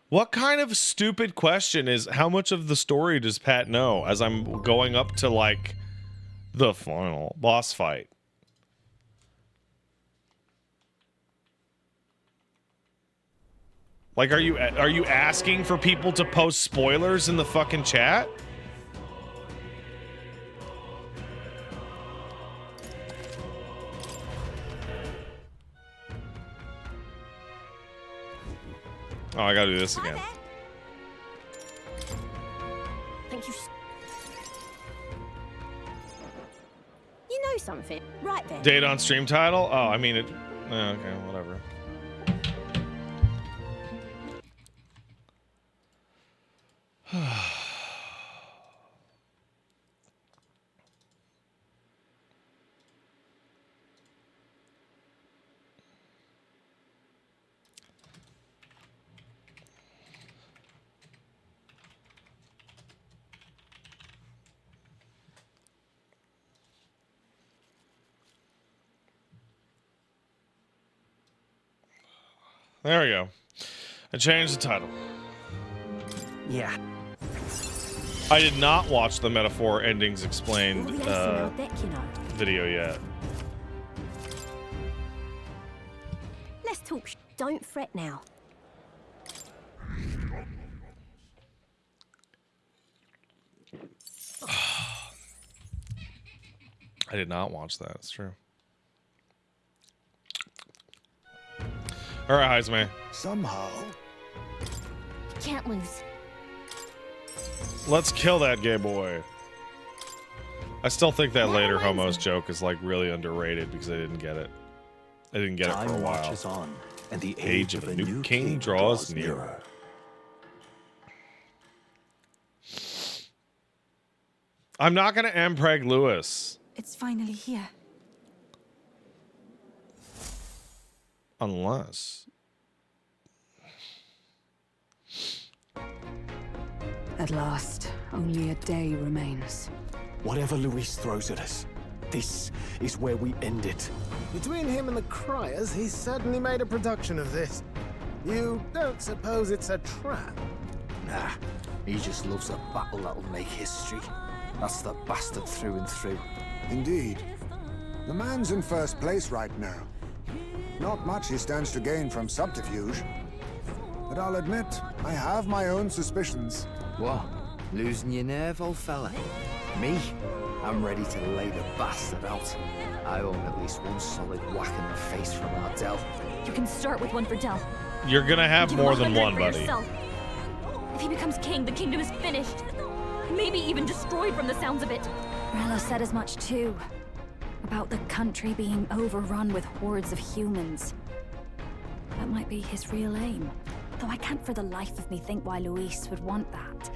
What kind of stupid question is how much of the story does Pat know as I'm going up to like the final boss fight? Like, are you asking for people to post spoilers in the fucking chat? Oh, I gotta do this again. Thank you. You know something, right then? Date on stream title? Oh, I mean it. Okay, whatever. There we go. I changed the title. Yeah. I did not watch the Metaphor Endings Explained All the SNL deck, you know. video yet. Let's talk. Don't fret now. I did not watch that. It's true. All right, Heisman. Somehow, Can't lose. Let's kill that gay boy. I still think that later homos joke is like really underrated because I didn't get it. I didn't get it for a Time while. marches on, and the Age of a new king draws nearer. I'm not gonna Mpreg Lewis It's finally here. unless. At last, only a day remains. Whatever Luis throws at us, this is where we end it. Between him and the Criers, he's certainly made a production of this. You don't suppose it's a trap? Nah, he just loves a battle that'll make history. That's the bastard through and through. indeed. The man's in first place right now. Not much he stands to gain from subterfuge. But I'll admit, I have my own suspicions. What? Losing your nerve, old fella? Me? I'm ready to lay the bastard out. I own at least one solid whack in the face from Ardell. You can start with one for Del. You're gonna have Do more than 100 one, for buddy. yourself. If he becomes king, the kingdom is finished. Maybe even destroyed from the sounds of it. Rella said as much too. About the country being overrun with hordes of humans. That might be his real aim. Though I can't for the life of me think why Luis would want that.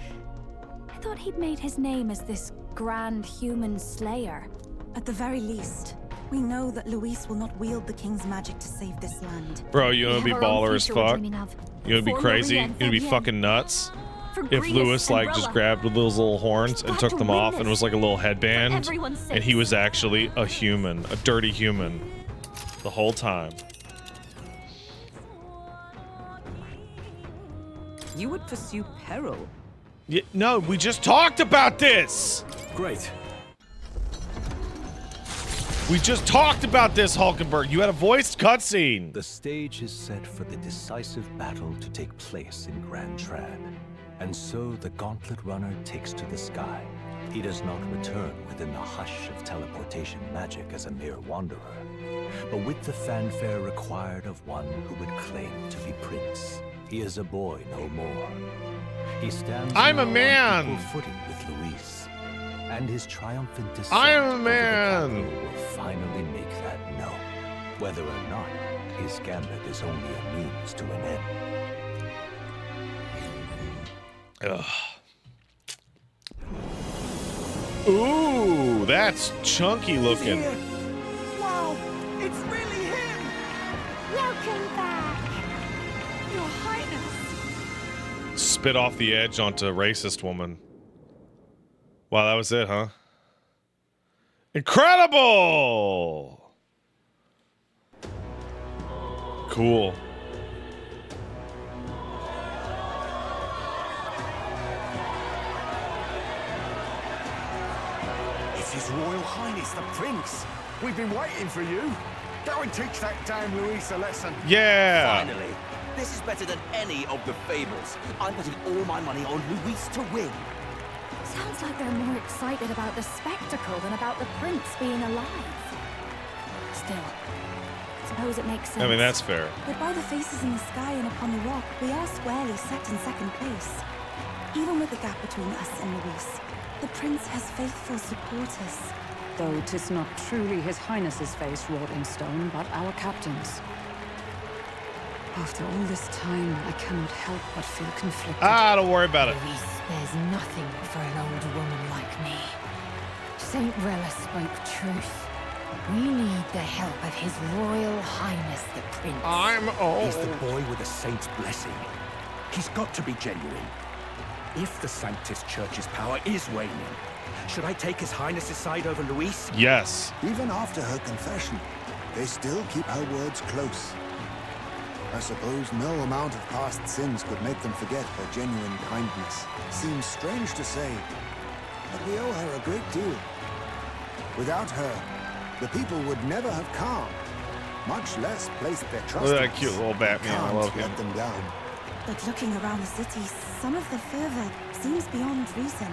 I thought he'd made his name as this grand human slayer. At the very least, we know that Luis will not wield the king's magic to save this land. Bro, you We wanna be have our own baller as future we're fuck? dreaming of. You wanna be For crazy? Maria You and wanna be Fabienne. fucking nuts? For If Grius Lewis and like Rella. just grabbed those little horns and Got took to them win off and this. was like a little headband, everyone's and he sakes. was actually a human, a dirty human, the whole time. You would pursue peril. Yeah, no, we just talked about this. Great. We just talked about this, Hulkenberg. You had a voiced cutscene. The stage is set for the decisive battle to take place in Grand Trad. And so the Gauntlet Runner takes to the sky. He does not return within the hush of teleportation magic as a mere wanderer, but with the fanfare required of one who would claim to be prince. He is a boy no more. He stands I'm a now on man. equal footing with Luis, and his triumphant descent I am a over the man. capital will finally make that known, whether or not his gambit is only a means to an end. Ugh. Ooh, that's chunky looking. Wow, it's really him! Welcome back! Your Highness! Spit off the edge onto racist woman. Wow, that was it, huh? Incredible! Cool. It's His Royal Highness the Prince. We've been waiting for you. Go and teach that damn Luis a lesson. Yeah. Finally. This is better than any of the fables. I'm putting all my money on Luis to win. Sounds like they're more excited about the spectacle than about the prince being alive. Still, suppose it makes sense. I mean, that's fair. But by the faces in the sky and upon the rock, we are squarely set in second place. Even with the gap between us and Luis, the prince has faithful supporters. Though 'tis not truly His Highness's face wrought in stone, but our captain's. After all this time, I cannot help but feel conflicted. Ah, don't worry about it. Luis spares nothing for an old woman like me. Saint Rella spoke truth. We need the help of His Royal Highness the Prince. I'm old. He's the boy with a saint's blessing. He's got to be genuine. If the Sanctus Church's power is waning, should I take His Highness's side over Luis? Yes. Even after her confession, they still keep her words close. I suppose no amount of past sins could make them forget her genuine kindness. Seems strange to say, but we owe her a great deal. Without her, the people would never have calmed, much less placed their trust Look at in that cute us. little Batman. I Can't love him. let them down. But looking around the city, some of the fervor seems beyond reason.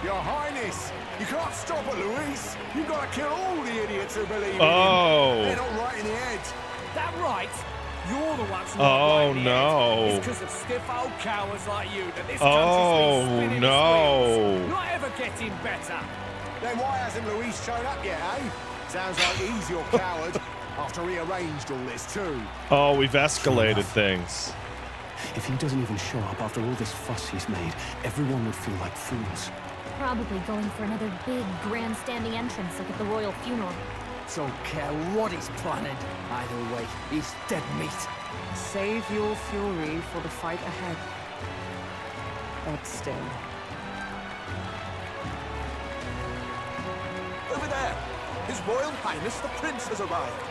Your Highness, you can't stop at Luis. You've got to kill all the idiots who believe in Oh. him. They're not right in the head. That right? You're the ones who Oh, are right in the no. head. It's because of stiff old cowards like you that this Oh, country's been spinning no. its wheels. Not ever getting better. Then why hasn't Luis shown up yet, eh? Sounds like he's your coward after he arranged all this too. Oh, we've escalated things. If he doesn't even show up after all this fuss he's made, everyone would feel like fools. Probably going for another big grandstanding entrance like at the royal funeral. Don't care what he's planning. Either way, he's dead meat. Save your fury for the fight ahead. But still. Over there! His Royal Highness the Prince has arrived.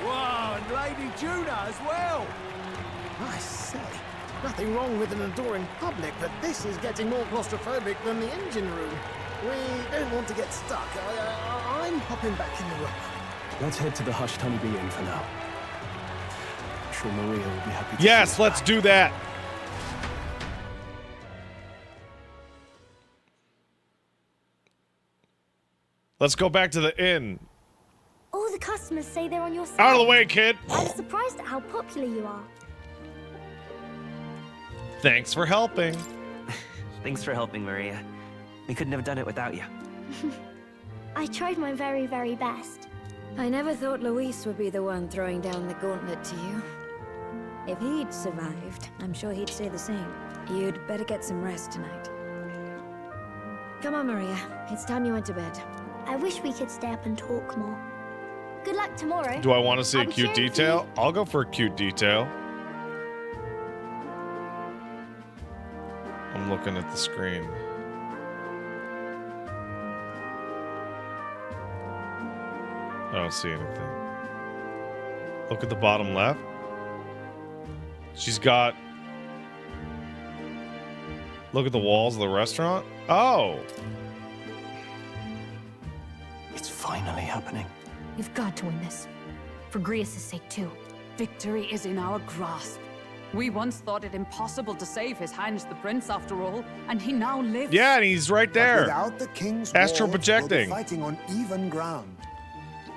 Whoa, and Lady Juna as well. I say, nothing wrong with an adoring public, but this is getting more claustrophobic than the engine room. We don't want to get stuck. I'm hopping back in the room. Let's head to the Hushed Honeybee Inn for now. I'm sure Maria will be happy to Yes, see us let's back. do that. Let's go back to the inn. All the customers say they're on your side. Out of the way, kid. I'm surprised at how popular you are. Thanks for helping. Thanks for helping, Maria. We couldn't have done it without you. I tried my very, very best. I never thought Luis would be the one throwing down the gauntlet to you. If he'd survived, I'm sure he'd say the same. You'd better get some rest tonight. Come on, Maria. It's time you went to bed. I wish we could stay up and talk more. Good luck tomorrow. Do I want to see I'll a be cute cheering for detail? I'll go for a cute detail. I'm looking at the screen. I don't see anything. Look at the bottom left. She's got... Look at the walls of the restaurant. Oh! It's finally happening. You've got to win this. For Grius' sake, too. Victory is in our grasp. We once thought it impossible to save His Highness the Prince after all, and he now lives. Yeah, and he's right But there. without the king's Astral walls, projecting. we'll be fighting on even ground.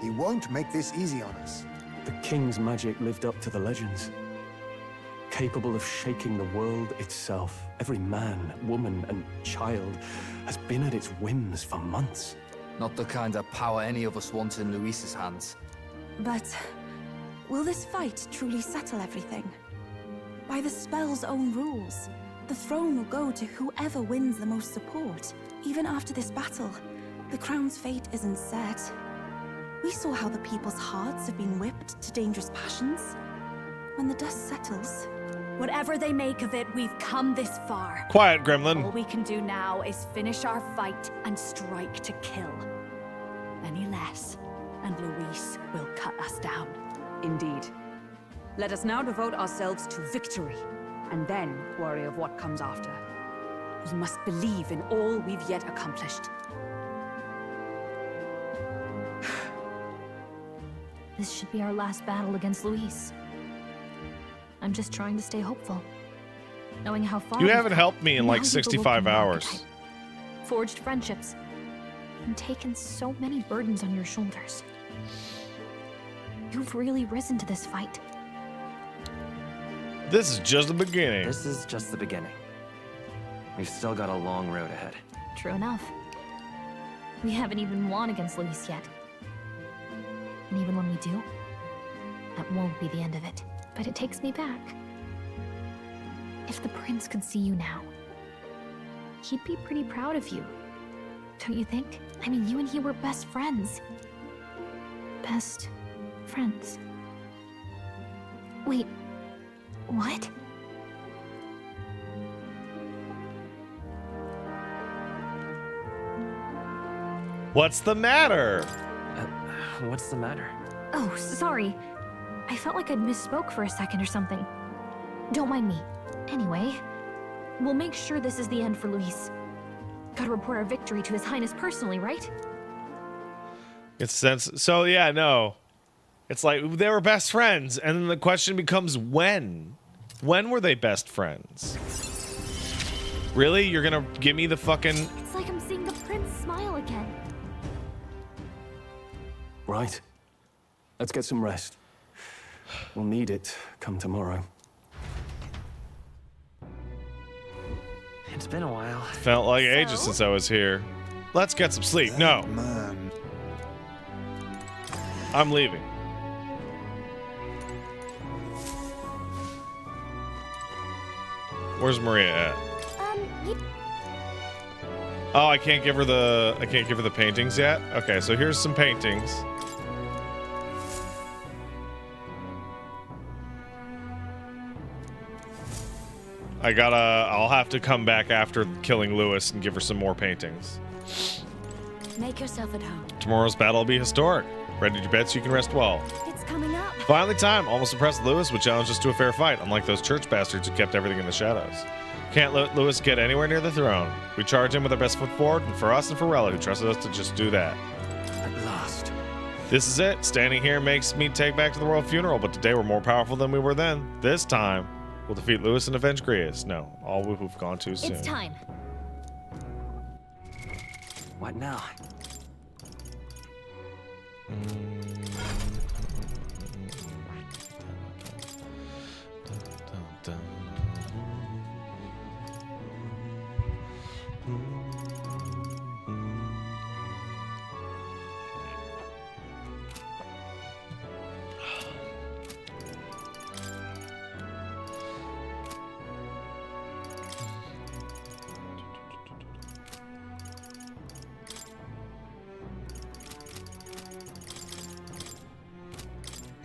He won't make this easy on us. The king's magic lived up to the legends. Capable of shaking the world itself. Every man, woman, and child has been at its whims for months. Not the kind of power any of us want in Luis's hands. But will this fight truly settle everything? By the spell's own rules, the throne will go to whoever wins the most support. Even after this battle, the crown's fate isn't set. We saw how the people's hearts have been whipped to dangerous passions. When the dust settles... Whatever they make of it, we've come this far. Quiet, All Gremlin. we can do now is finish our fight and strike to kill. Any less, and Luis will cut us down. Indeed. Let us now devote ourselves to victory, and then worry of what comes after. We must believe in all we've yet accomplished. This should be our last battle against Luis. I'm just trying to stay hopeful. Knowing how far You we've haven't come, helped me in now like you've 65 awoken an hours. archetype, forged friendships, and taken so many burdens on your shoulders. You've really risen to this fight. This is just the beginning. This is just the beginning. We've still got a long road ahead. True enough. We haven't even won against Luis yet. And even when we do, that won't be the end of it. But it takes me back. If the prince could see you now, he'd be pretty proud of you. Don't you think? I mean, you and he were best friends. Best friends. Wait, what? What's the matter? What's the matter? Oh, sorry. I felt like I'd misspoke for a second or something. Don't mind me. Anyway, we'll make sure this is the end for Luis. Gotta report our victory to His Highness personally, right? It's sense. So yeah, no. It's like they were best friends, and then the question becomes when. When were they best friends? Really? You're gonna give me the fucking... It's like I'm seeing the prince smile again. Right. Let's get some rest. We'll need it come tomorrow. It's been a while. Felt like ages since I was here. Let's get some sleep. No. Man. I'm leaving. Where's Maria at? Oh, I can't give her the paintings yet? Okay, so here's some paintings. I'll have to come back after killing Lewis and give her some more paintings. Make yourself at home. Tomorrow's battle will be historic. Ready your bets so you can rest well. It's coming up. Finally time. Almost impressed Lewis would challenge us to a fair fight, unlike those church bastards who kept everything in the shadows. Can't let Lewis get anywhere near the throne. We charge him with our best foot forward, and for us and for Rella, who trusted us to just do that. At last. This is it. Standing here makes me take back to the royal funeral, but today we're more powerful than we were then. This time, we'll defeat Lewis and avenge Grius. No, all we've gone too soon. It's time. What now?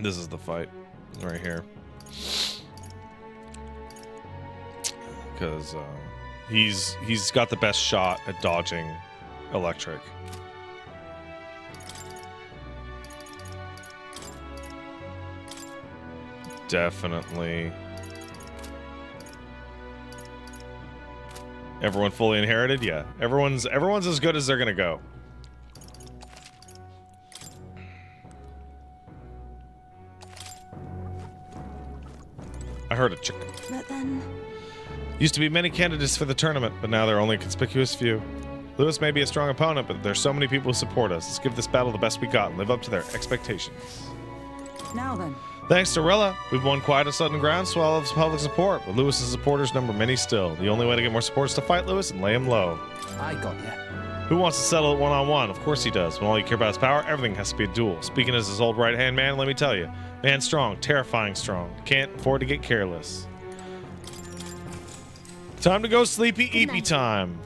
This is the fight right here. Because he's got the best shot at dodging electric. Definitely. Everyone fully inherited? Yeah. Everyone's as good as they're gonna go. I heard a chicken. But then... Used to be many candidates for the tournament, but now there are only a conspicuous few. Lewis may be a strong opponent, but there's so many people who support us. Let's give this battle the best we got and live up to their expectations. Now then. Thanks to Rilla, we've won quite a sudden groundswell of public support, but Lewis's supporters number many still. The only way to get more support is to fight Lewis and lay him low. I got ya. Who wants to settle it one-on-one? Of course he does. When all you care about is power, everything has to be a duel. Speaking as his old right-hand man, let me tell you. Man strong, terrifying strong. Can't afford to get careless. Time to go sleepy eepy time.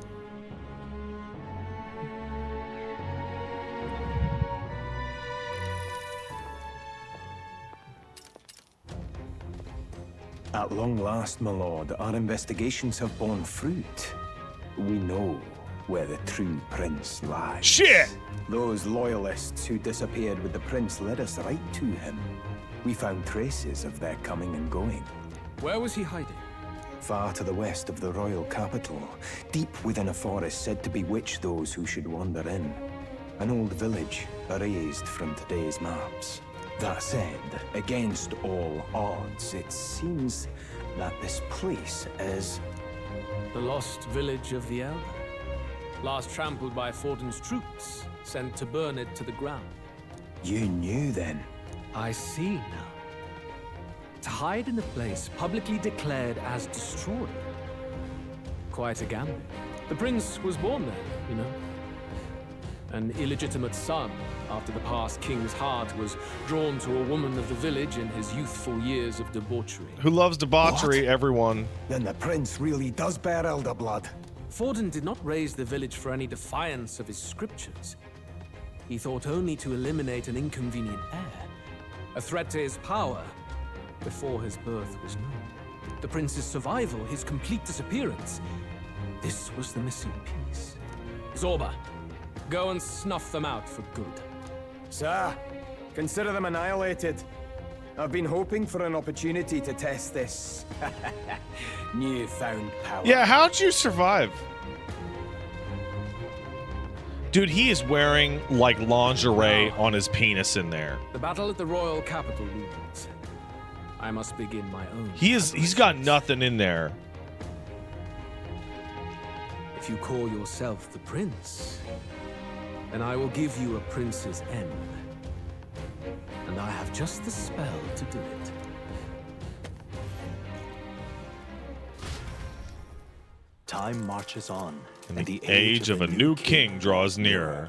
At long last, my lord, our investigations have borne fruit. We know where the true prince lies. Shit! Those loyalists who disappeared with the prince led us right to him. We found traces of their coming and going. Where was he hiding? Far to the west of the royal capital, deep within a forest said to bewitch those who should wander in. An old village erased from today's maps. That said, against all odds, it seems that this place is... The lost village of the Elder. Last trampled by Fortin's troops, sent to burn it to the ground. You knew then? I see now. To hide in a place publicly declared as destroyed. Quite a gambit. The prince was born there, you know. An illegitimate son, after the past king's heart was drawn to a woman of the village in his youthful years of debauchery. Who loves debauchery, What? everyone. Then the prince really does bear elder blood. Fortin did not raise the village for any defiance of his scriptures. He thought only to eliminate an inconvenient heir, a threat to his power, before his birth was known. The prince's survival, his complete disappearance, this was the missing piece. Zorba, go and snuff them out for good. Sir, consider them annihilated. I've been hoping for an opportunity to test this newfound power. Yeah, how'd you survive? Dude, he is wearing like lingerie on his penis in there. The battle at the royal capital looms. I must begin my own. He's got nothing in there. If you call yourself the prince, then I will give you a prince's end. And I have just the spell to do it. Time marches on, and the age of a new king draws nearer.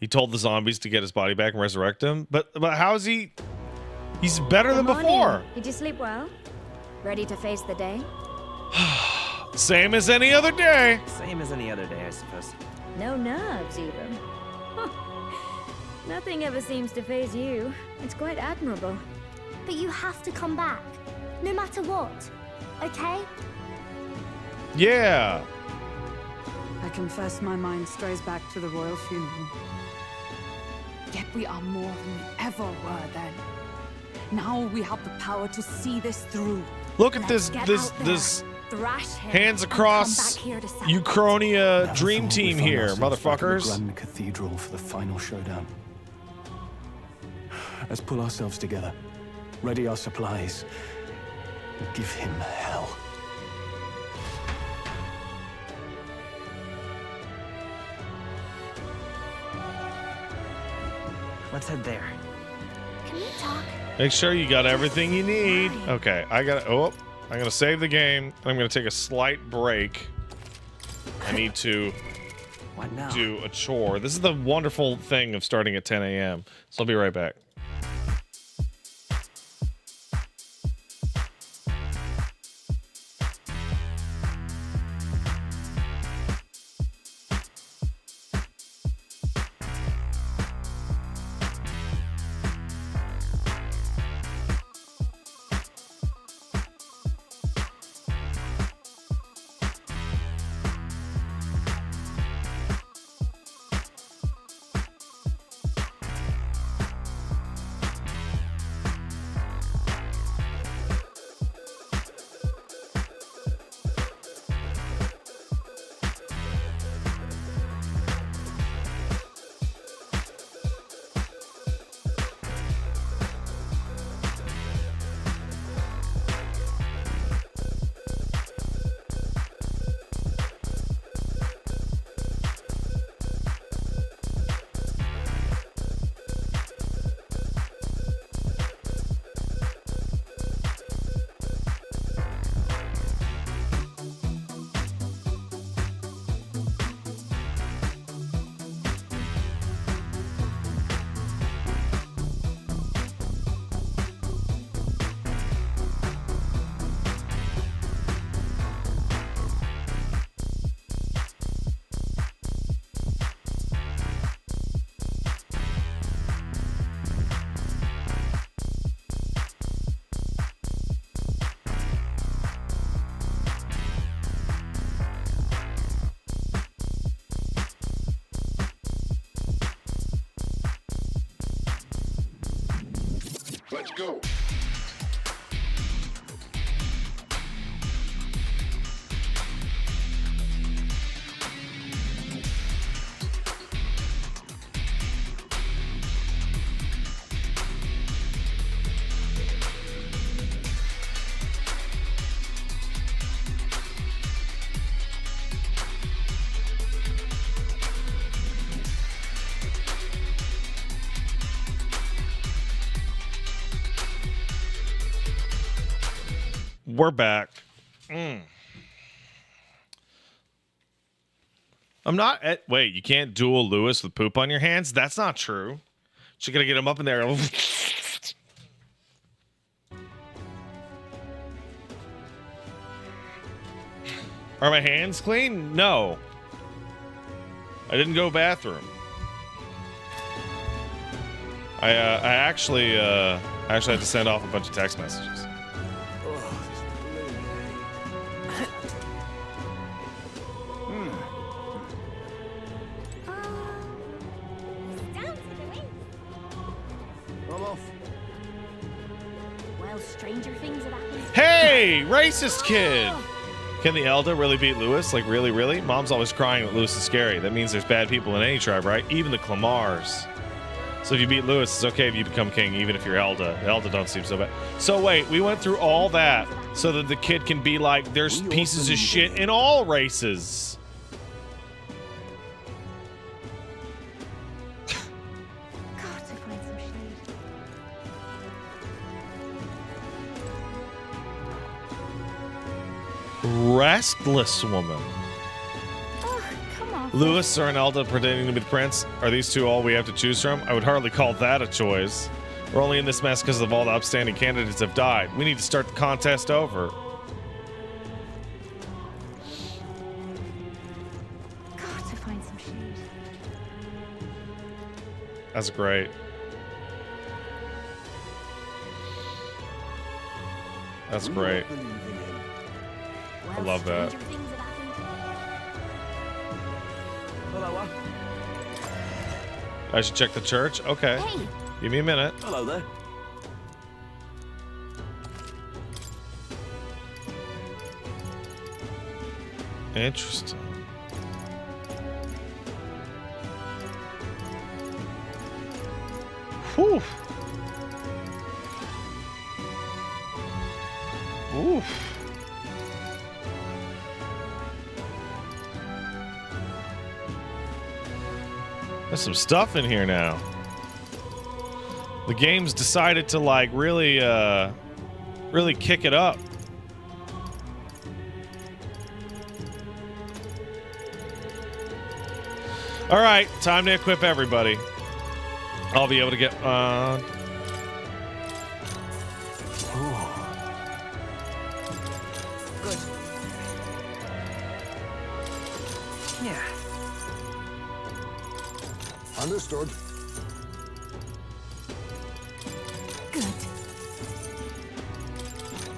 He told the zombies to get his body back and resurrect him, but how is he? He's better than before. Did you sleep well? Ready to face the day? Same as any other day. Same as any other day, I suppose. No nerves, even. Nothing ever seems to faze you. It's quite admirable. But you have to come back, no matter what. Okay? Yeah. I confess my mind strays back to the royal funeral. Yet we are more than we ever were then. Now we have the power to see this through. Look at this hands across Uchronia dream team here, motherfuckers. Grand Cathedral for the final showdown. Let's pull ourselves together, ready our supplies, and give him hell. Let's head there. Can we talk? Make sure you got everything you need. Okay, I'm gonna save the game. I'm gonna take a slight break. I need to do a chore. This is the wonderful thing of starting at 10 a.m. So I'll be right back. Let's go. We're back. I'm not at. Wait, you can't duel Lewis with poop on your hands? That's not true. She's gonna get him up in there. Are my hands clean? No. I didn't go bathroom. I actually had to send off a bunch of text messages. Well, stranger things have happened. Hey, racist kid! Can the Elder really beat Lewis? Like, really, really? Mom's always crying that Lewis is scary. That means there's bad people in any tribe, right? Even the Clamars. So if you beat Lewis, it's okay if you become king, even if you're Elda. The Elda don't seem so bad. So wait, we went through all that so that the kid can be like, there's pieces of shit in all races. Got to find some shade. Restless woman. Oh, come on. Lewis or an Elda pretending to be the prince? Are these two all we have to choose from? I would hardly call that a choice. We're only in this mess because of all the upstanding candidates have died. We need to start the contest over. Got to find some shade. That's great. That's great. I love that. I should check the church? Okay. Hey. Give me a minute. Hello there. Interesting. Whew. Oof. There's some stuff in here now. The game's decided to like really kick it up. All right, time to equip everybody. I'll be able to get Good. Yeah. Understood. Good.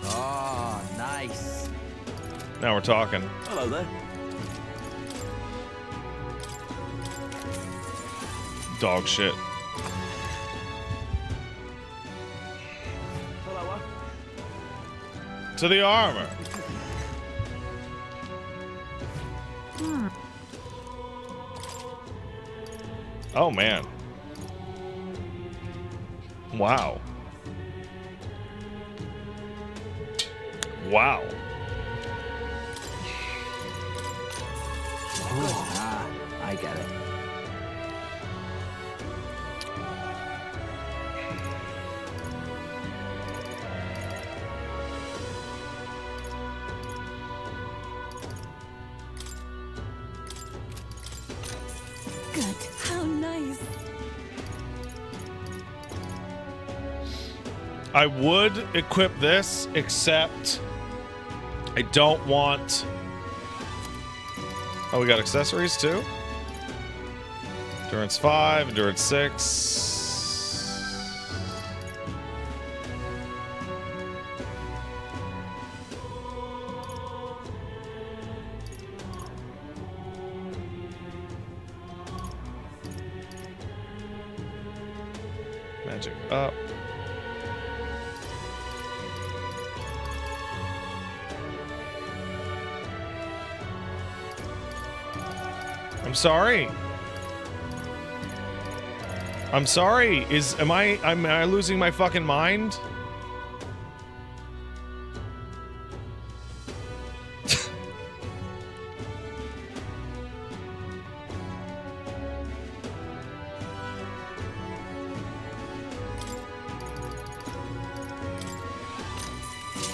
Oh, nice. now we're talking. Hello there. Dog shit. Hello. To the armor. Oh man. Wow. Wow. Ah, I get it. Good. How nice. I would equip this, except I don't want... Oh, we got accessories too? Endurance 5, Endurance 6. Magic up. I'm sorry. I'm sorry. Am I losing my fucking mind?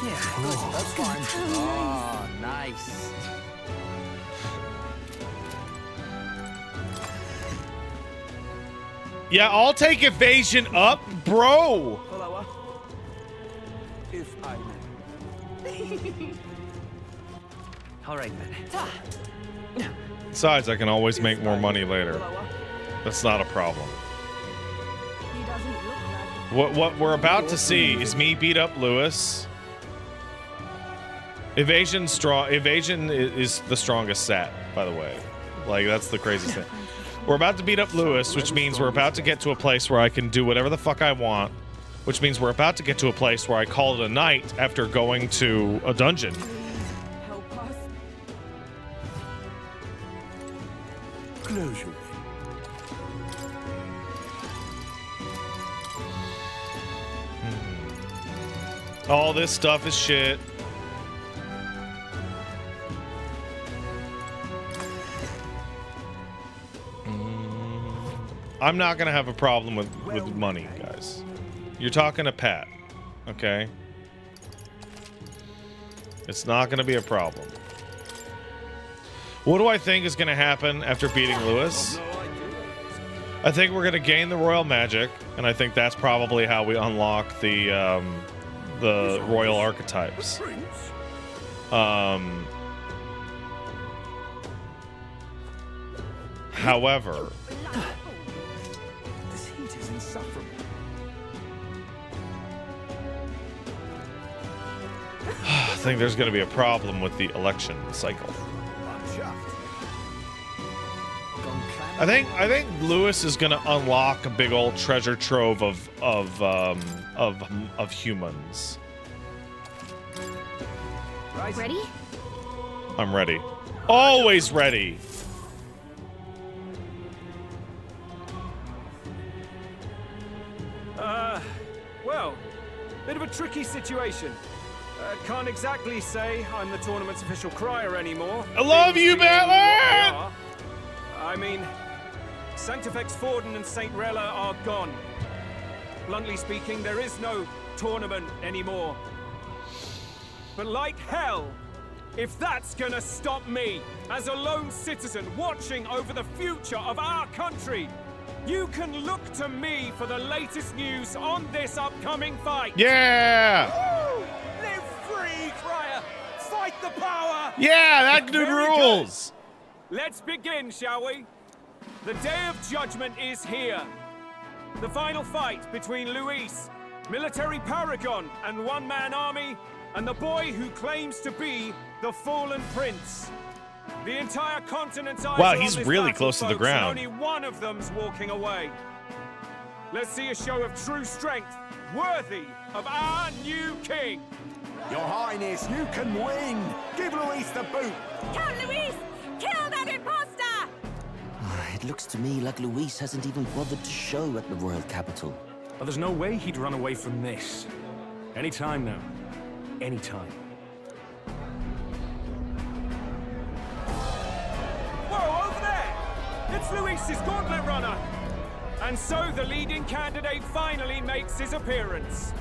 That's fine. Oh, nice. Yeah, I'll take evasion up, bro. Follower. If I may. All right, then. Besides, I can always make more money later. That's not a problem. He doesn't look like What we're about to see is me beat up Lewis. Evasion is the strongest stat, by the way. Like, that's the craziest thing. We're about to beat up Lewis, which means we're about to get to a place where I can do whatever the fuck I want. Which means we're about to get to a place where I call it a night after going to a dungeon. help us. Closure. All this stuff is shit. I'm not gonna have a problem with money, guys. You're talking to Pat, okay? It's not gonna be a problem. What do I think is gonna happen after beating Lewis? I think we're gonna gain the royal magic, and I think that's probably how we unlock the royal archetypes. However, This heat is insufferable. I think there's going to be a problem with the election cycle. I think Lewis is going to unlock a big old treasure trove of humans. Ready? I'm ready. Always ready. Well, bit of a tricky situation. Can't exactly say I'm the tournament's official crier anymore. I love you, Batman! I mean, Sanctifex Forden and St. Rella are gone. Bluntly speaking, there is no tournament anymore. But like hell, if that's gonna stop me, as a lone citizen watching over the future of our country, you can look to me for the latest news on this upcoming fight. Yeah! Woo! Live free, crier! Fight the power! Yeah, that dude rules! Let's begin, shall we? The day of judgment is here. The final fight between Luis, military paragon and one-man army, and the boy who claims to be the fallen prince. The entire continent's eyes Wow, are on he's this really battle, close to the folks, ground. and only one of them's walking away. Let's see a show of true strength, worthy of our new king. Your Highness, you can win! Give Luis the boot! Count Luis! Kill that imposter! It looks to me like Luis hasn't even bothered to show at the royal capital. Well, there's no way he'd run away from this. Anytime now. Anytime. Whoa, over there! It's Luis's gauntlet runner! And so the leading candidate finally makes his appearance.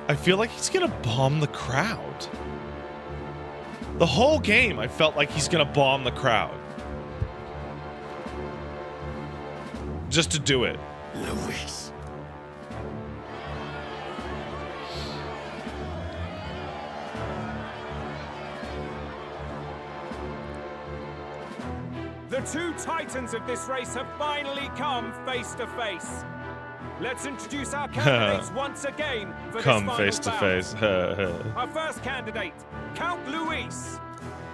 I feel like he's gonna bomb the crowd. The whole game, I felt like he's gonna bomb the crowd. Just to do it. Luis. The two titans of this race have finally come face to face. Let's introduce our candidates once again for Come this final face to bout. face. Our first candidate, Count Luis.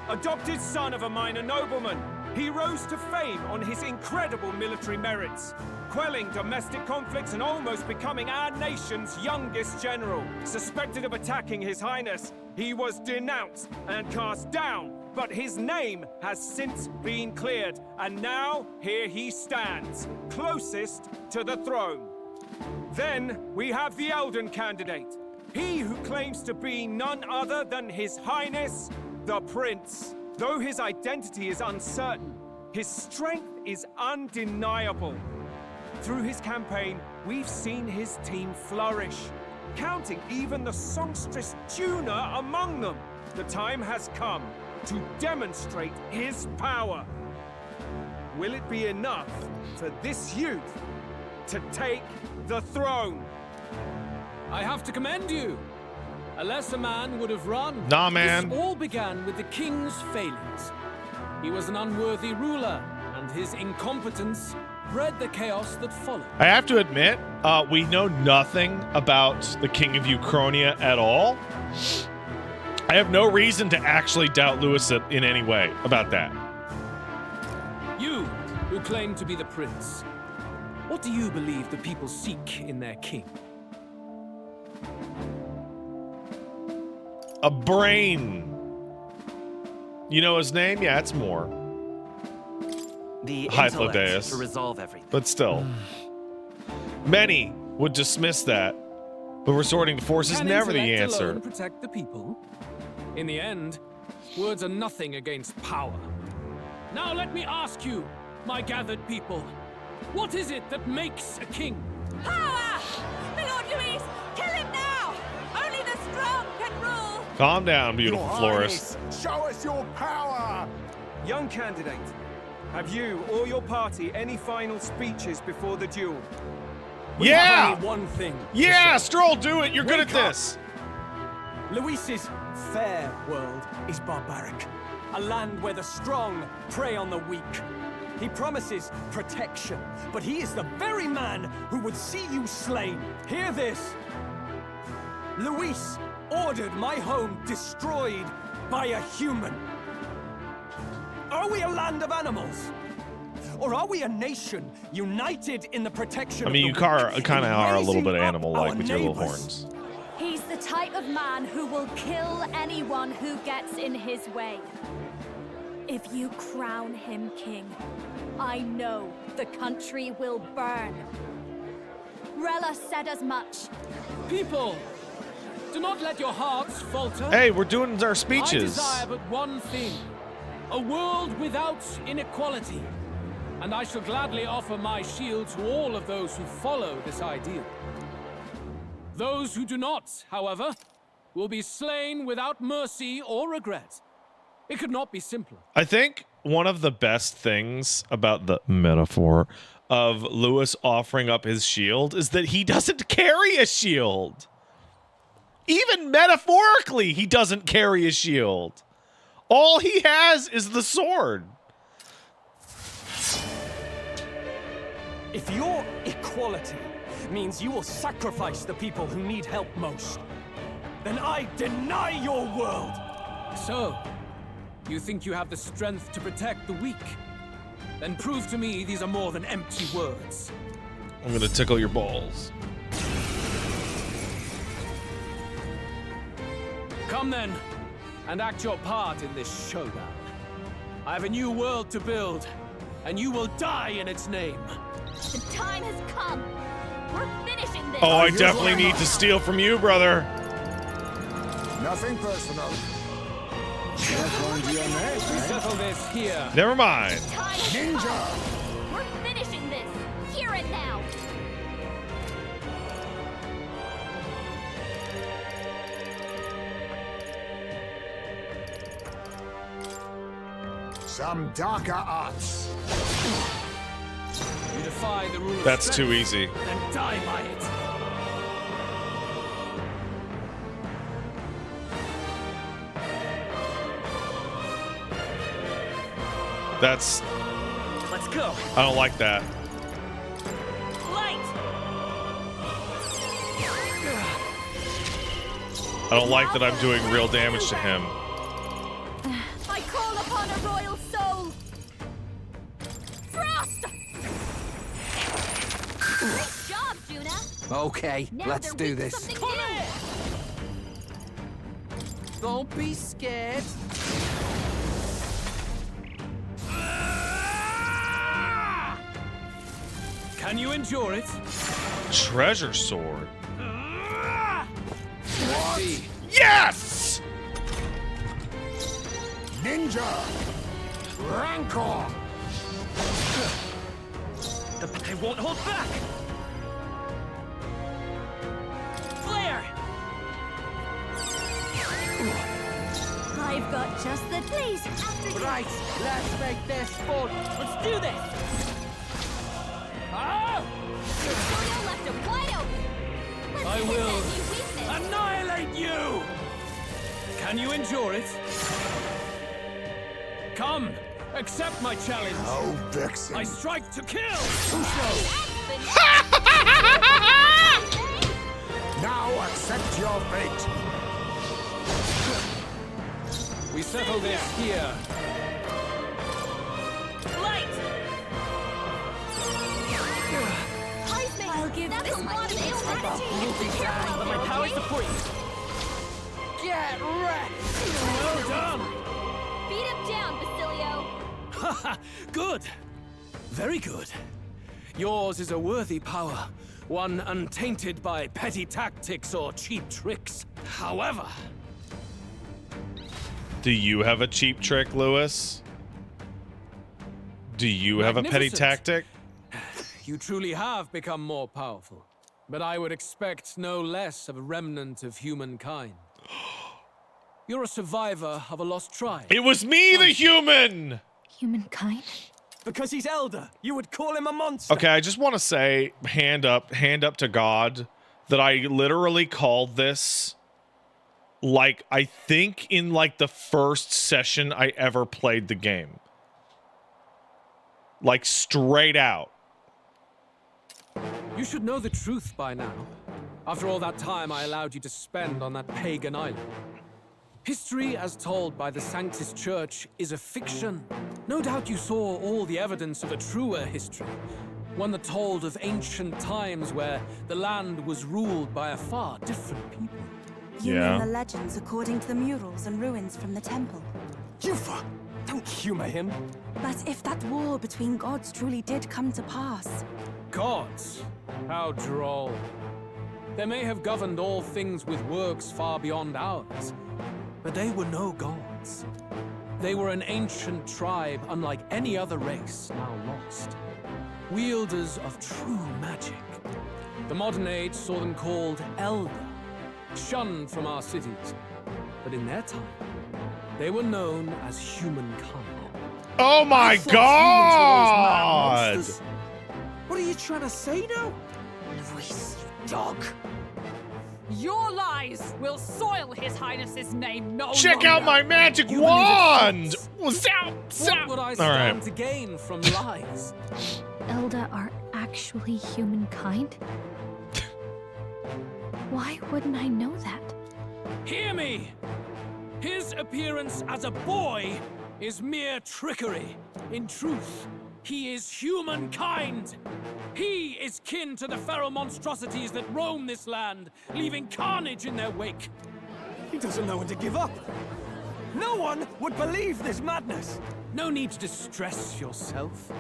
Adopted son of a minor nobleman, he rose to fame on his incredible military merits, quelling domestic conflicts and almost becoming our nation's youngest general. Suspected of attacking His Highness, he was denounced and cast down, but his name has since been cleared, and now here he stands, closest to the throne. Then we have the Elden candidate, he who claims to be none other than His Highness, the Prince. Though his identity is uncertain, his strength is undeniable. Through his campaign, we've seen his team flourish, counting even the songstress Juna among them. The time has come to demonstrate his power. Will it be enough for this youth to take the throne? I have to commend you. A lesser man would have run. Nah, man. This all began with the king's failings. He was an unworthy ruler, and his incompetence bred the chaos that followed. I have to admit, we know nothing about the King of Uchronia at all. I have no reason to actually doubt Lewis in any way about that. You, who claim to be the prince, what do you believe the people seek in their king? A brain. You know his name? Yeah, it's more. The Hypodeus. intellect to resolve everything. But still. Many would dismiss that, but resorting to force is Can never the intellect answer. alone protect the people? In the end, words are nothing against power. Now let me ask you, my gathered people, what is it that makes a king? Power! My Lord Louis, kill him now! Only the strong can rule! Calm down, beautiful Your florist. Highness, show us your power! Young candidate, have you or your party any final speeches before the duel? We Yeah! have only one thing. Yeah, Stroll, do it. You're good at Wake up. this. Luis's fair world is barbaric. A land where the strong prey on the weak. He promises protection, but he is the very man who would see you slain. Hear this. Luis ordered my home destroyed by a human. Are we a land of animals? Or are we a nation united in the protection I mean, you of the weak, kind of are a little bit raising up animal-like our with your little neighbors? horns. He's the type of man who will kill anyone who gets in his way. If you crown him king, I know the country will burn. Rella said as much. People, do not let your hearts falter. Hey, we're doing our I speeches. desire but one thing, a world without inequality. And I shall gladly offer my shield to all of those who follow this ideal. Those who do not, however, will be slain without mercy or regret. It could not be simpler. I think one of the best things about the metaphor of Lewis offering up his shield is that he doesn't carry a shield. Even metaphorically, he doesn't carry a shield. All he has is the sword. If your equality means you will sacrifice the people who need help most, then I deny your world. So, you think you have the strength to protect the weak? Then prove to me these are more than empty words. I'm gonna tickle your balls. Come then, and act your part in this showdown. I have a new world to build, and you will die in its name. The time has come. We're finishing this. Oh, I definitely need to steal from you, brother. Nothing personal. We settle this here. Never mind. Time has come. We're finishing this. Here and now. Some darker arts. You defy the rule of That's strength, too easy. Then die by it. That's... Let's go. I don't like that. Light. I don't like that I'm doing real damage to him. I call upon a royal soul. Frost! Great job, Juna. Okay, Now let's they're do weak to this. something new. Don't be scared. Can you endure it? Treasure sword. What? Yes! danger! Rancor! They won't hold back! Flare! I've got just the place after you. Right, let's make this fun. Let's do this! Ah! Victoria left him wide open. Let's I hit will that new weakness. annihilate you! Can you endure it? Come, accept my challenge. Oh, Vixen. I strike to kill! Now accept your fate. We settle this here. Light! I'll give this one its Let my power support you. Get wrecked! Well done! Beat him down, Basilio. Haha, good. Very good. Yours is a worthy power, one untainted by petty tactics or cheap tricks. However... Do you have a cheap trick, Lewis? Do you have a petty Magnificent. tactic? You truly have become more powerful. But I would expect no less of a remnant of humankind. You're a survivor of a lost tribe. It was me, the human! Humankind? Because he's elder, you would call him a monster. Okay, I just want to say, hand up to God, that I literally called this, like, I think in, like, the first session I ever played the game. Like, straight out. You should know the truth by now. After all that time I allowed you to spend on that pagan island. History as told by the Sanctus Church is a fiction. No doubt you saw all the evidence of a truer history. One that told of ancient times where the land was ruled by a far different people. You mean the legends according to the murals and ruins from the temple? Yufa! Don't humor him. But if that war between gods truly did come to pass... Gods? How droll. They may have governed all things with works far beyond ours, but they were no gods. They were an ancient tribe unlike any other race now lost. Wielders of true magic. The modern age saw them called Elder, shunned from our cities. But in their time, they were known as humankind. Oh my God! What are you trying to say now? Luis, you dog. Your lies will soil His Highness's name no Check longer. out my magic wand! What would I stand to gain from lies? Elder are actually humankind? Why wouldn't I know that? Hear me! His appearance as a boy is mere trickery. In truth, he is humankind. He is kin to the feral monstrosities that roam this land, leaving carnage in their wake. He doesn't know when to give up. No one would believe this madness. No need to distress yourself.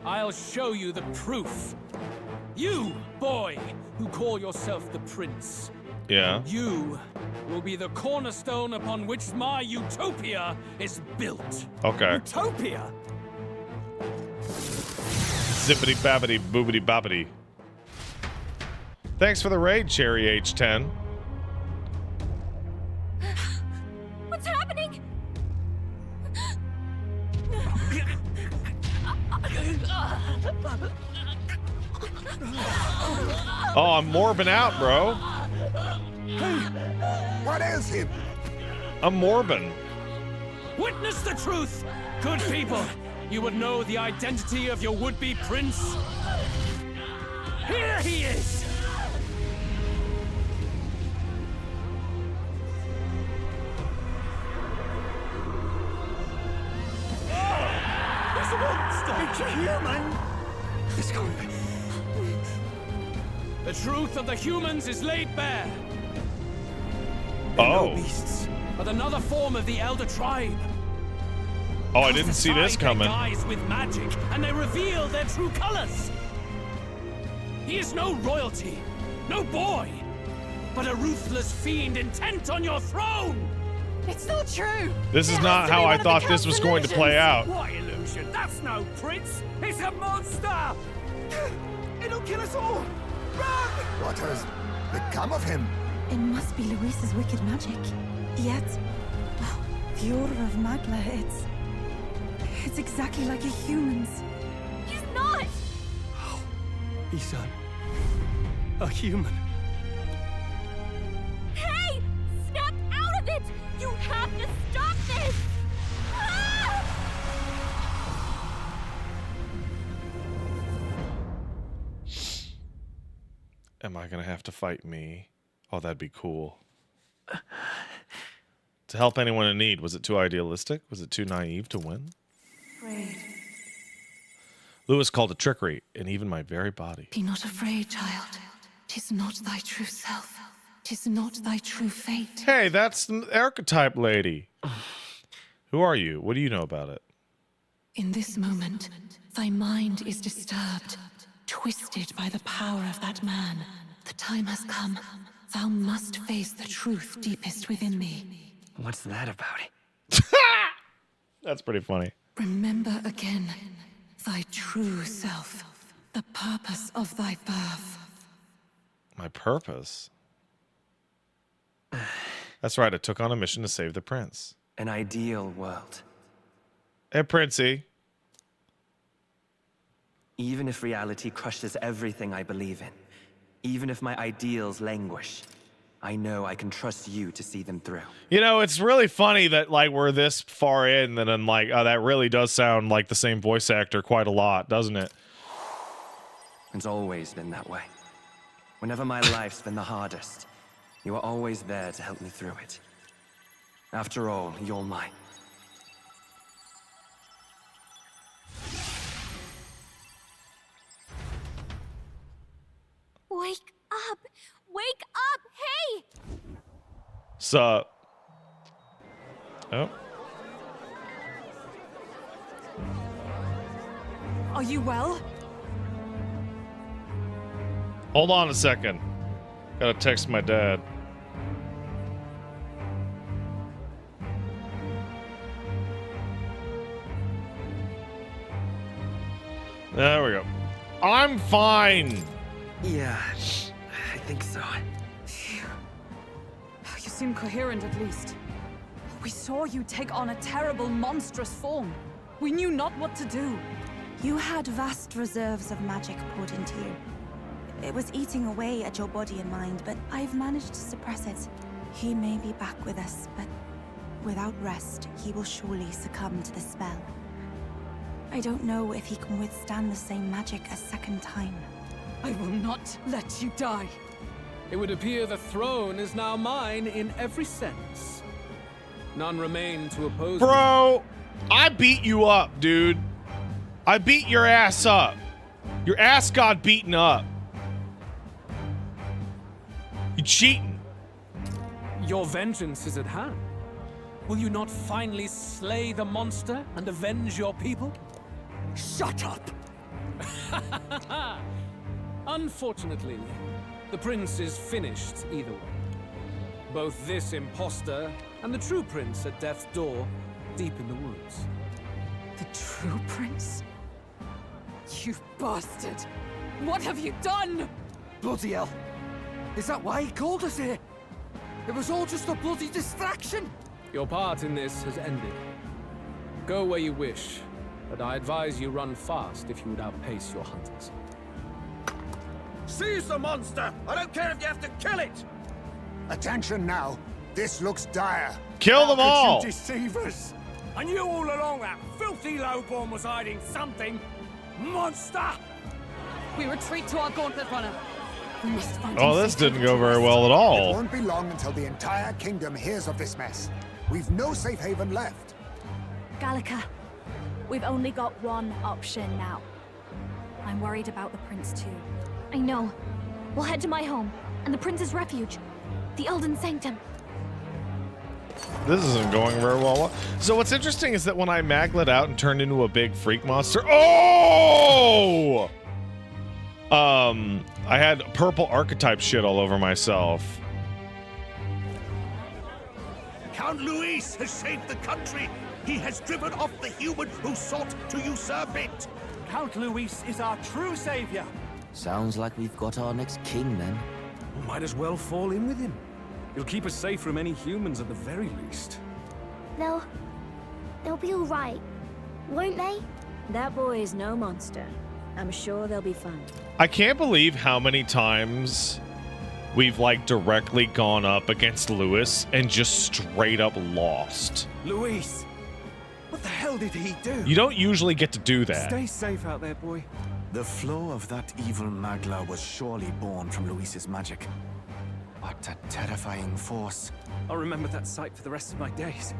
I'll show you the proof. You, boy, who call yourself the prince. Yeah. You will be the cornerstone upon which my utopia is built. Okay. Utopia? Zippity babbity boobity bobbity. Thanks for the raid, Cherry H10. What's happening? Oh, I'm morbing out, bro. What is him? I'm morbing. Witness the truth, good people. You would know the identity of your would-be prince. Here he is! It's a monster! It's a human! It's going. The truth of the humans is laid bare. Oh. No beasts, but another form of the Elder Tribe. Oh, I didn't see this coming. Guys with magic, and they reveal their true colors. He is no royalty, no boy, but a ruthless fiend intent on your throne. It's not true. This is not how I thought this was going to play out. What illusion? That's no prince! It's a monster! It'll kill us all! Run! What has become of him? It must be Luis's wicked magic. Yet, oh, the aura of Magla, it's exactly like a human's. He's not! He's a human. Hey! Snap out of it! You have to stop this! Ah! Am I gonna have to fight me? Oh, that'd be cool. To help anyone in need, was it too idealistic? Was it too naive to win? Afraid. Lewis called it trickery, and even my very body. Be not afraid, child. 'Tis not thy true self. 'Tis not thy true fate. Hey, that's the archetype lady. Who are you? What do you know about it? In this moment, thy mind is disturbed, twisted by the power of that man. The time has come. Thou must face the truth deepest within thee. What's that about? That's pretty funny. Remember again thy true self, the purpose of thy birth. My purpose? That's right, I took on a mission to save the prince. An ideal world. Hey, Princey. Even if reality crushes everything I believe in, even if my ideals languish, I know I can trust you to see them through. You know, it's really funny that, like, we're this far in, and I'm like, oh, that really does sound like the same voice actor quite a lot, doesn't it? It's always been that way. Whenever my life's been the hardest, you are always there to help me through it. After all, you're mine. Wake up! Wake up! Hey! Sup? Oh. Are you well? Hold on a second. Gotta text my dad. There we go. I'm fine. Yeah, I think so. You seem coherent at least. We saw you take on a terrible, monstrous form. We knew not what to do. You had vast reserves of magic poured into you. It was eating away at your body and mind, but I've managed to suppress it. He may be back with us, but without rest, he will surely succumb to the spell. I don't know if he can withstand the same magic a second time. I will not let you die. It would appear the throne is now mine in every sense. None remain to oppose Bro, I beat you up, dude. I beat your ass up. Your ass got beaten up. You cheating. Your vengeance is at hand. Will you not finally slay the monster and avenge your people? Shut up! Unfortunately, the prince is finished either way. Both this imposter and the true prince at death's door, deep in the woods. The true prince? You bastard! What have you done? Bloody hell! Is that why he called us here? It was all just a bloody distraction! Your part in this has ended. Go where you wish, but I advise you run fast if you would outpace your hunters. Seize the monster! I don't care if you have to kill it! Attention now. This looks dire. Kill them all! You deceive us! I knew all along that filthy lowborn was hiding something! Monster! We retreat to our gauntlet runner. We must find Oh, him this safely didn't go very well at all. It won't be long until the entire kingdom hears of this mess. We've no safe haven left. Gallica, we've only got one option now. I'm worried about the prince too. I know. We'll head to my home, and the prince's refuge. The Elden Sanctum. This isn't going very well. So what's interesting is that when I maglet out and turned into a big freak monster, oh! I had purple archetype shit all over myself. Count Luis has saved the country. He has driven off the human who sought to usurp it. Count Luis is our true savior. Sounds like we've got our next king, then. Might as well fall in with him. He'll keep us safe from any humans at the very least. They'll be all right, won't they? That boy is no monster. I'm sure they'll be fine. I can't believe how many times we've like directly gone up against Lewis and just straight up lost. Luis, what the hell did he do? You don't usually get to do that. Stay safe out there, boy. The flow of that evil Magla was surely born from Luis's magic. What a terrifying force. I'll remember that sight for the rest of my days.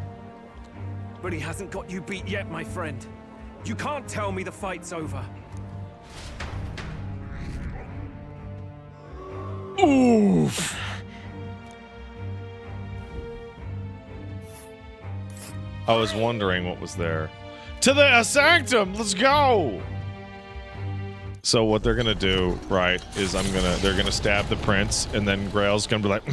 But he hasn't got you beat yet, my friend. You can't tell me the fight's over. Oof. I was wondering what was there. To the sanctum, let's go. So what they're gonna do, right, is they're gonna stab the prince, and then Grail's gonna be like,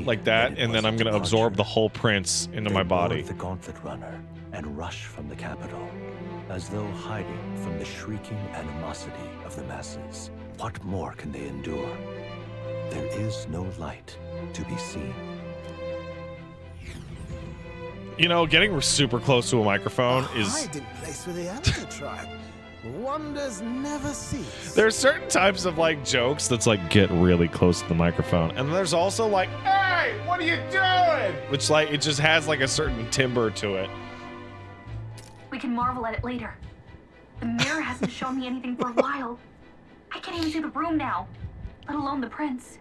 like that, and then I'm gonna absorb the whole prince into my body. The gauntlet runner and rush from the capital, as though hiding from the shrieking animosity of the masses. What more can they endure? There is no light to be seen. You know, getting super close to a microphone is... hiding place with the Elder tribe. Wonders never cease. There's certain types of like jokes that's like get really close to the microphone, and there's also like, "Hey, what are you doing?" Which like it just has like a certain timbre to it. We can marvel at it later. The mirror hasn't shown me anything for a while. I can't even see the room now, let alone the prince.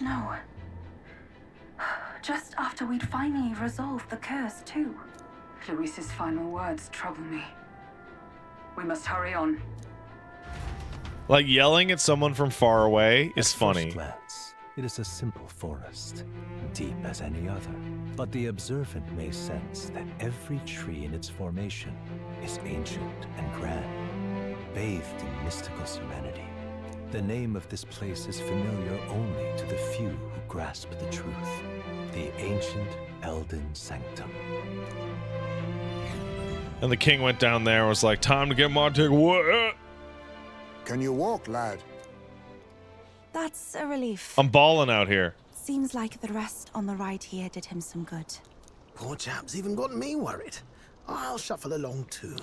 No. Just after we'd finally resolved the curse, too. Luis's final words trouble me. We must hurry on. Like yelling at someone from far away is funny. First glance, it is a simple forest, deep as any other. But the observant may sense that every tree in its formation is ancient and grand, bathed in mystical serenity. The name of this place is familiar only to the few who grasp the truth. The ancient Elden Sanctum. And the king went down there and was like, "Time to get my ticket." What? Can you walk, lad? That's a relief. I'm balling out here. Seems like the rest on the right here did him some good. Poor chap's even got me worried. I'll shuffle along too.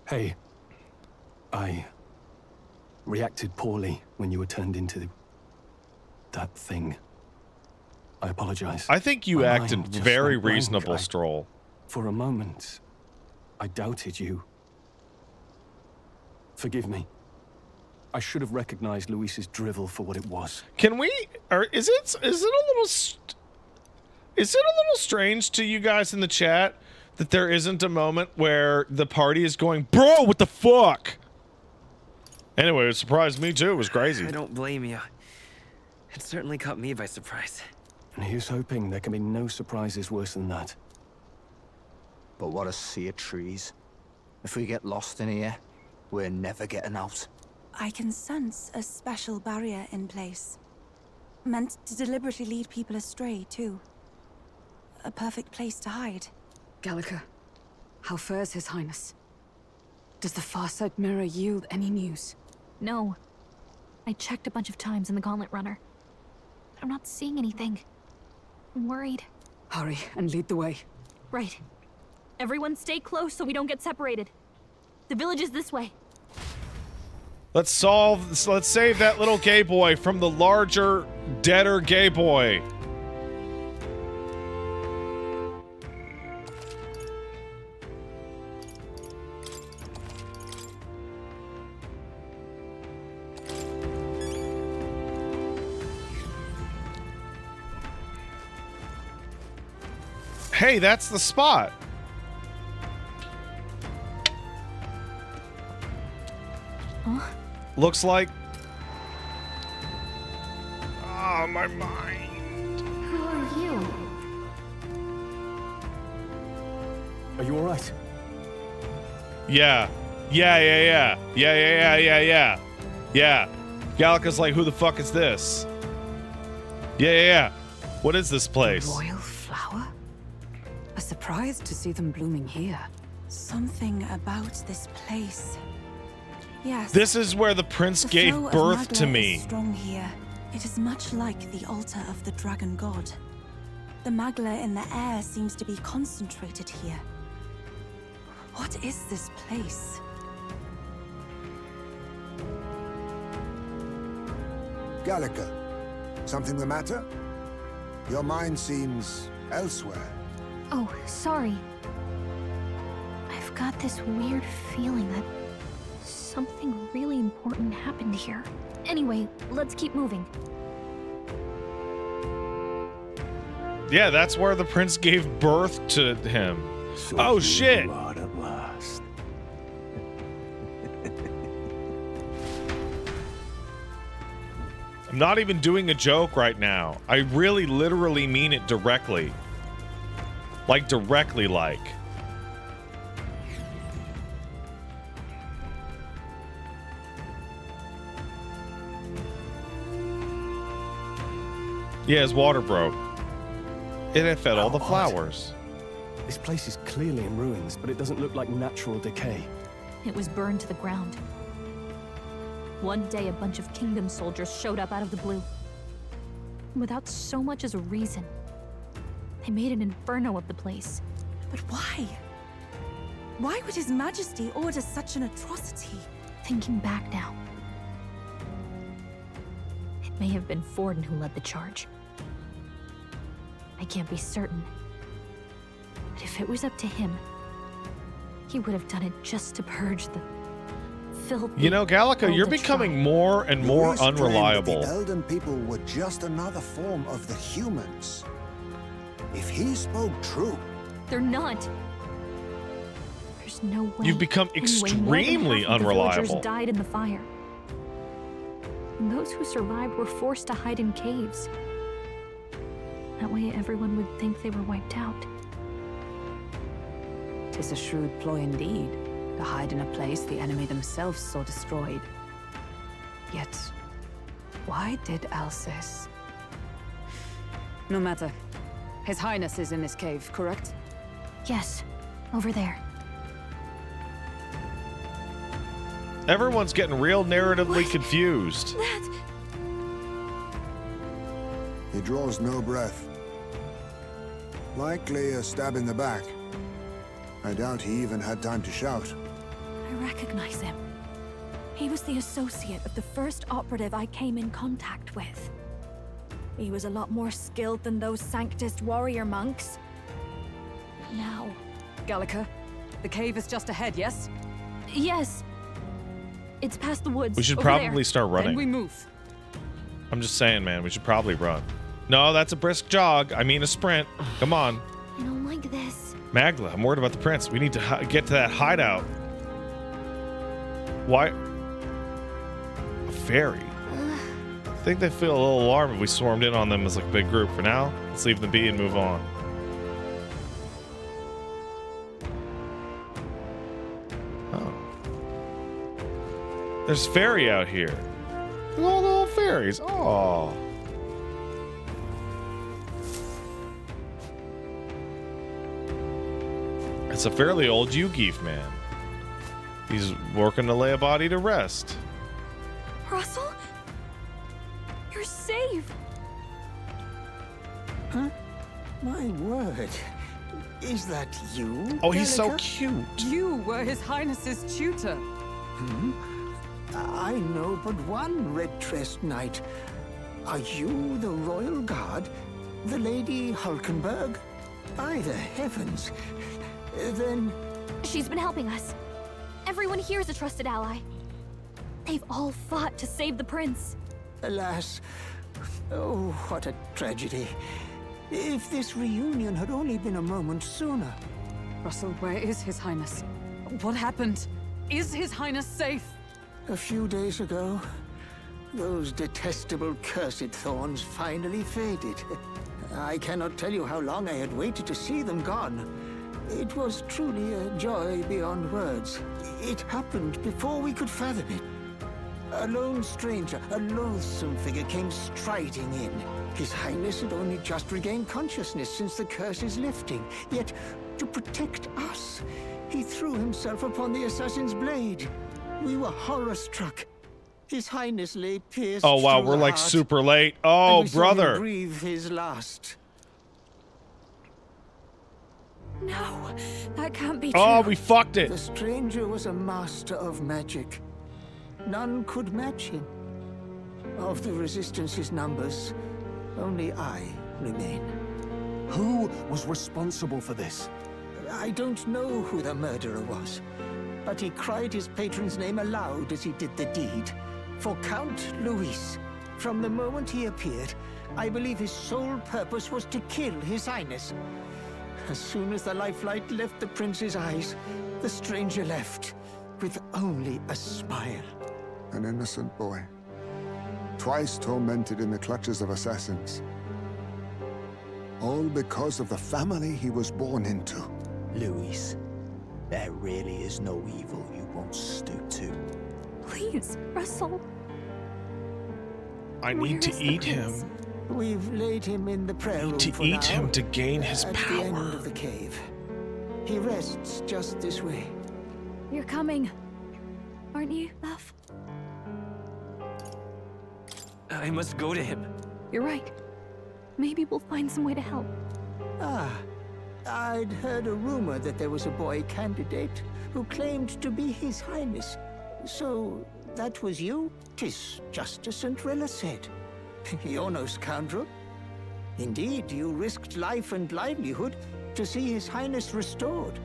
Hey, I reacted poorly when you were turned into that thing. I apologize. I think you My acted mind just very went blank. reasonable, Stroll. For a moment, I doubted you. Forgive me. I should have recognized Luis's drivel for what it was. Can we? Or is it a little strange to you guys in the chat that there isn't a moment where the party is going, "Bro, what the fuck?" Anyway, it surprised me too. It was crazy. I don't blame you. It certainly caught me by surprise. And here's hoping there can be no surprises worse than that. But what a sea of trees. If we get lost in here, we're never getting out. I can sense a special barrier in place. Meant to deliberately lead people astray, too. A perfect place to hide. Gallica, how fares His Highness? Does the Farside Mirror yield any news? No. I checked a bunch of times in the Gauntlet Runner. I'm not seeing anything. I'm worried. Hurry and lead the way. Right. Everyone stay close so we don't get separated. The village is this way. Let's save that little gay boy from the larger, deader gay boy. Hey, that's the spot. Huh? Looks like... Oh, my mind. Who are you? Are you alright? Yeah. Yeah. Gallica's like, who the fuck is this? Yeah. What is this place? Royal flower? surprised to see them blooming here. Something about this place. Yes. This is where the prince gave flow of birth to Magla me. is strong here. It is much like the altar of the dragon god. The Magla in the air seems to be concentrated here. What is this place? Gallica, something the matter? Your mind seems elsewhere. Oh, sorry. I've got this weird feeling that something really important happened here. Anyway, let's keep moving. Yeah, that's where the prince gave birth to him. So oh, here shit. you are at last. I'm not even doing a joke right now. I really literally mean it directly. Like, directly like. Yeah, his water broke. It had fed all the flowers. This place is clearly in ruins, but it doesn't look like natural decay. It was burned to the ground. One day, a bunch of kingdom soldiers showed up out of the blue. Without so much as a reason. They made an inferno of the place. But why? Why would His Majesty order such an atrocity? Thinking back now, it may have been Forden who led the charge. I can't be certain. But if it was up to him, he would have done it just to purge the filth. You know, Gallica, you're becoming more and more Louis claimed that unreliable. The Elden people were just another form of the humans. If he spoke true, They're not. There's no way. You've become Anyway, more than extremely half of the villagers unreliable. died in the fire. And those who survived were forced to hide in caves. That way everyone would think they were wiped out. 'Tis a shrewd ploy indeed, to hide in a place the enemy themselves saw destroyed. Yet, why did Alcest? No matter. His Highness is in this cave, correct? Yes, over there. Everyone's getting real narratively confused. he draws no breath. Likely a stab in the back. I doubt he even had time to shout. I recognize him. He was the associate of the first operative I came in contact with. He was a lot more skilled than those Sanctist warrior monks. Now... Gallica, the cave is just ahead, yes? Yes. It's past the woods. We should over probably there. start running. Then we move. I'm just saying, man, we should probably run. No, that's a brisk jog. I mean a sprint. Come on. I don't like this. Magla, I'm worried about the prince. We need to get to that hideout. Why? A fairy? I think they feel a little alarmed if we swarmed in on them as like a big group. For now, let's leave them be and move on. Oh. There's fairy out here. Look at all the little fairies. Oh. It's a fairly old Yugeef man. He's working to lay a body to rest. Russell? You're safe! Huh? My word. Is that you? Oh, he's so Gallica? cute. You were His Highness's tutor. I know but one red-dressed knight. Are you the royal guard? The Lady Hulkenberg? By the heavens. Then... She's been helping us. Everyone here is a trusted ally. They've all fought to save the prince. Alas. Oh, what a tragedy. If this reunion had only been a moment sooner. Russell, where is His Highness? What happened? Is His Highness safe? A few days ago, those detestable cursed thorns finally faded. I cannot tell you how long I had waited to see them gone. It was truly a joy beyond words. It happened before we could fathom it. A lone stranger, a loathsome figure came striding in. His Highness had only just regained consciousness since the curse is lifting. Yet, to protect us, he threw himself upon the assassin's blade. We were horror-struck. His Highness lay pierced. Oh wow, through we're the like heart, super late. and Oh, we saw him brother. breathe his last. No, that can't be true. Oh, we fucked it. The stranger was a master of magic. None could match him. Of the Resistance's numbers, only I remain. Who was responsible for this? I don't know who the murderer was, but he cried his patron's name aloud as he did the deed. For Count Luis, from the moment he appeared, I believe his sole purpose was to kill His Highness. As soon as the lifelight left the prince's eyes, the stranger left, with only a smile. An innocent boy. Twice tormented in the clutches of assassins. All because of the family he was born into. Luis, there really is no evil you won't stoop to. Please, Russell. I need to eat him. We've laid him in the prayer room To for eat now, him to gain his at power. the end of the cave. He rests just this way. You're coming, aren't you, love? I must go to him. You're right. Maybe we'll find some way to help. Ah, I'd heard a rumor that there was a boy candidate who claimed to be His Highness. So, that was you? 'Tis just as St. Rilla said. You're no scoundrel. Indeed, you risked life and livelihood to see His Highness restored.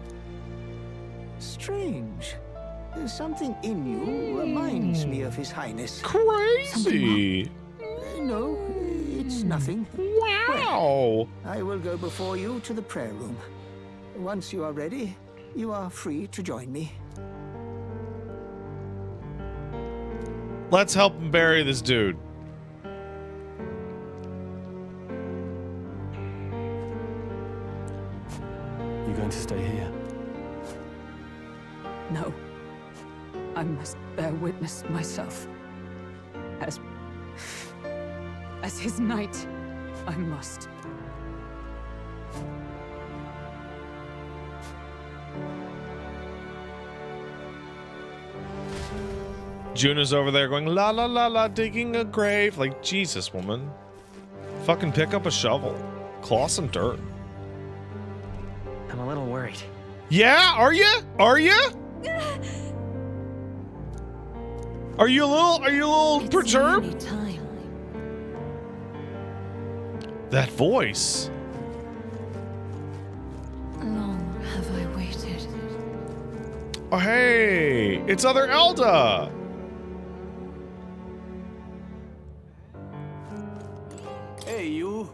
Strange. Something in you reminds me of His Highness. Crazy. No, it's nothing. Wow. I will go before you to the prayer room. Once you are ready, you are free to join me. Let's help him bury this dude. You going to stay here? No. I must bear witness myself. As his knight, I must. Juna's over there going la la la la, digging a grave. Like, Jesus, woman. Fucking pick up a shovel. Claw some dirt. I'm a little worried. Yeah, are you? Are you? Are you a little perturbed? That voice. Long have I waited. Oh, hey, it's other Elda. Hey, you.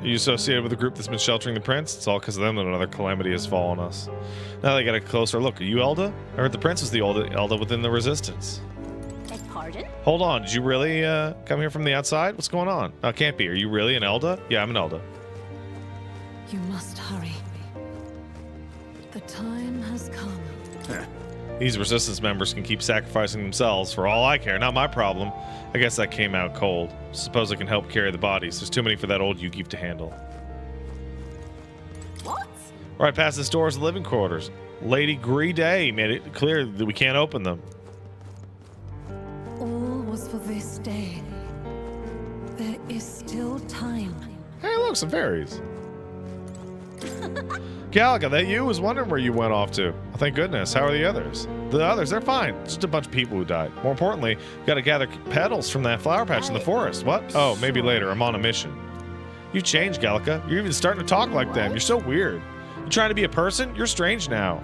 Are you associated with the group that's been sheltering the prince? It's all because of them that another calamity has fallen us. Now they got a closer look. Are you Elda? I heard the prince was the old Elda within the resistance. Pardon? Hold on, did you really come here from the outside? What's going on? No, it can't be. Are you really an Elda? Yeah, I'm an Elda. You must hurry. The time has come. These resistance members can keep sacrificing themselves for all I care. Not my problem. I guess that came out cold. Suppose I can help carry the bodies. There's too many for that old Yugi to handle. What? Right past this door is the living quarters. Lady Greeday made it clear that we can't open them. All was for this day. There is still time. Hey, look, some fairies. Galaga, that you? Was wondering where you went off to. Oh, thank goodness. How are the others? The others, they're fine. Just a bunch of people who died. More importantly, we gotta gather petals from that flower patch in the forest. What? Oh, maybe later. I'm on a mission. You changed, Galaga. You're even starting to talk like them. You're so weird. You trying to be a person? You're strange now.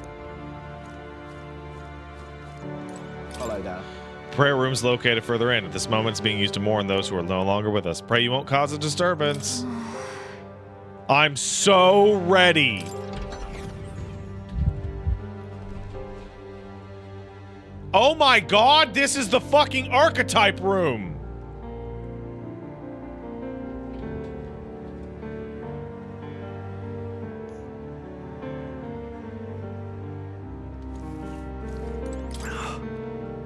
Follow that. Prayer room's located further in. At this moment, it's being used to mourn those who are no longer with us. Pray you won't cause a disturbance. I'm so ready. Oh my god, this is the fucking archetype room.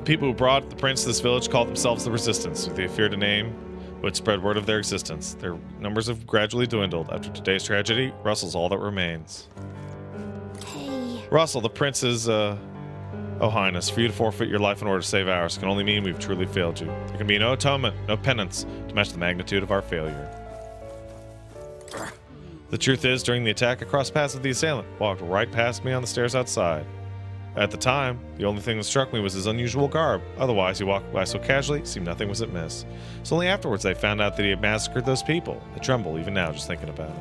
people who brought the prince to this village called themselves the Resistance. If they feared a name would spread word of their existence. Their numbers have gradually dwindled. After today's tragedy, Russell's all that remains. Hey. Russell, the prince is, Oh, Highness, for you to forfeit your life in order to save ours can only mean we've truly failed you. There can be no atonement, no penance to match the magnitude of our failure. The truth is, during the attack, I crossed paths with the assailant, walked right past me on the stairs outside. At the time, the only thing that struck me was his unusual garb. Otherwise, he walked by so casually, seemed nothing was amiss. It's only afterwards I found out that he had massacred those people. I tremble even now just thinking about it.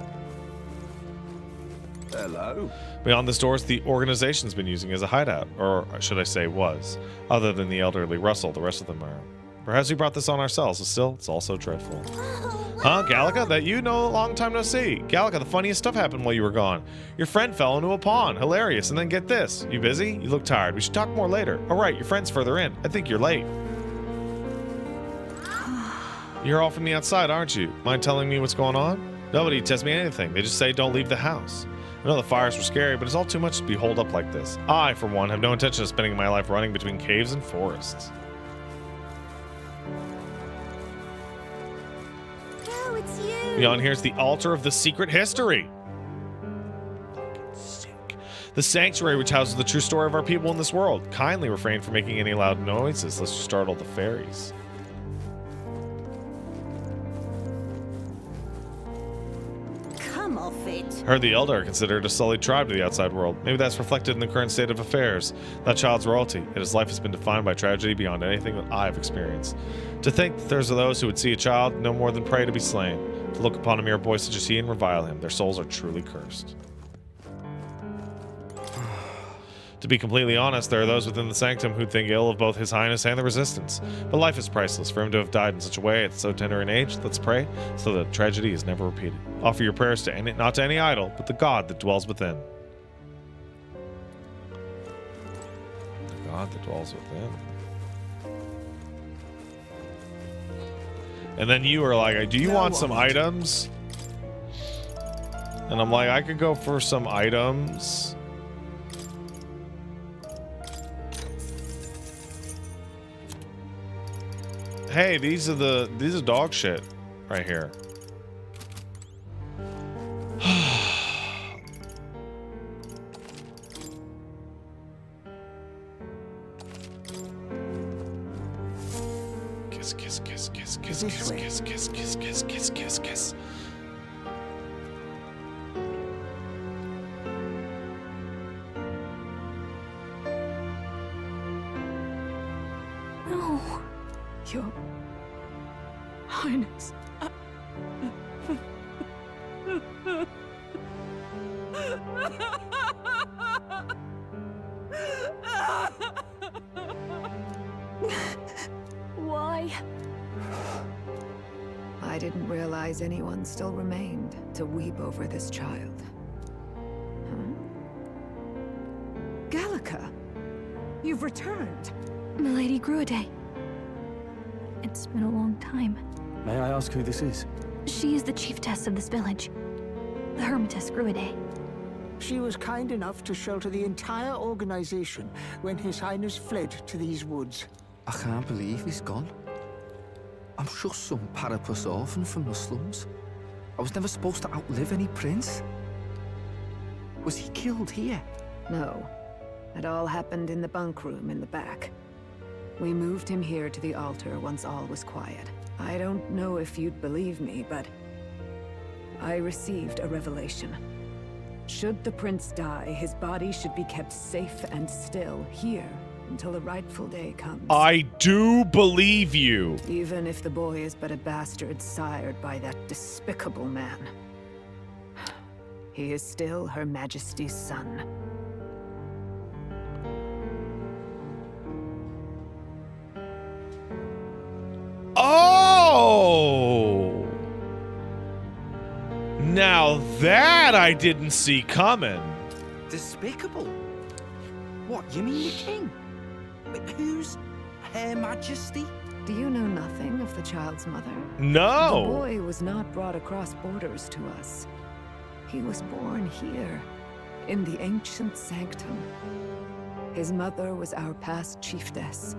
Hello. Beyond this door is the organization's been using as a hideout, or should I say was. Other than the elderly Russell, the rest of them are. Perhaps we brought this on ourselves, but still, it's all so dreadful. Huh, Gallica? That you know, long time no see. Gallica, the funniest stuff happened while you were gone. Your friend fell into a pond. Hilarious. And then get this. You busy? You look tired. We should talk more later. All right, your friend's further in. I think you're late. You're all from the outside, aren't you? Mind telling me what's going on? Nobody tells me anything. They just say don't leave the house. I know the fires were scary, but it's all too much to be holed up like this. I, for one, have no intention of spending my life running between caves and forests. Oh, it's you. Beyond here is the altar of the secret history. The sanctuary which houses the true story of our people in this world. Kindly refrain from making any loud noises lest you startle the fairies. Come off it. Heard the Elder are considered a sullied tribe to the outside world. Maybe that's reflected in the current state of affairs. That child's royalty, yet his life has been defined by tragedy beyond anything that I have experienced. To think that there's those who would see a child no more than prey to be slain. To look upon a mere boy such as he and revile him. Their souls are truly cursed. To be completely honest, there are those within the sanctum who think ill of both His Highness and the Resistance. But life is priceless. For him to have died in such a way at so tender an age, let's pray so that tragedy is never repeated. Offer your prayers to not to any idol, but the God that dwells within. The God that dwells within. And then you are like, do you want some items? And I'm like, I could go for some items. Hey, these are dog shit right here. Kiss, kiss, kiss, kiss, kiss, kiss, kiss, kiss, kiss, kiss, kiss, kiss, kiss. No. Your Highness. Why? I didn't realize anyone still remained to weep over this child. Huh? Gallica, you've returned. Milady Gruaday. It's been a long time. May I ask who this is? She is the chiefess of this village. The Hermitess Gruaday. She was kind enough to shelter the entire organization when His Highness fled to these woods. I can't believe he's gone. I'm just some parapus orphan from the slums. I was never supposed to outlive any prince. Was he killed here? No. It all happened in the bunk room in the back. We moved him here to the altar once all was quiet. I don't know if you'd believe me, but I received a revelation. Should the prince die, his body should be kept safe and still here until the rightful day comes. I do believe you. Even if the boy is but a bastard sired by that despicable man. He is still Her Majesty's son. Oh! Now that I didn't see coming. Despicable? What, you mean the king? Wait, who's Her Majesty? Do you know nothing of the child's mother? No! The boy was not brought across borders to us. He was born here, in the ancient sanctum. His mother was our past chiefess,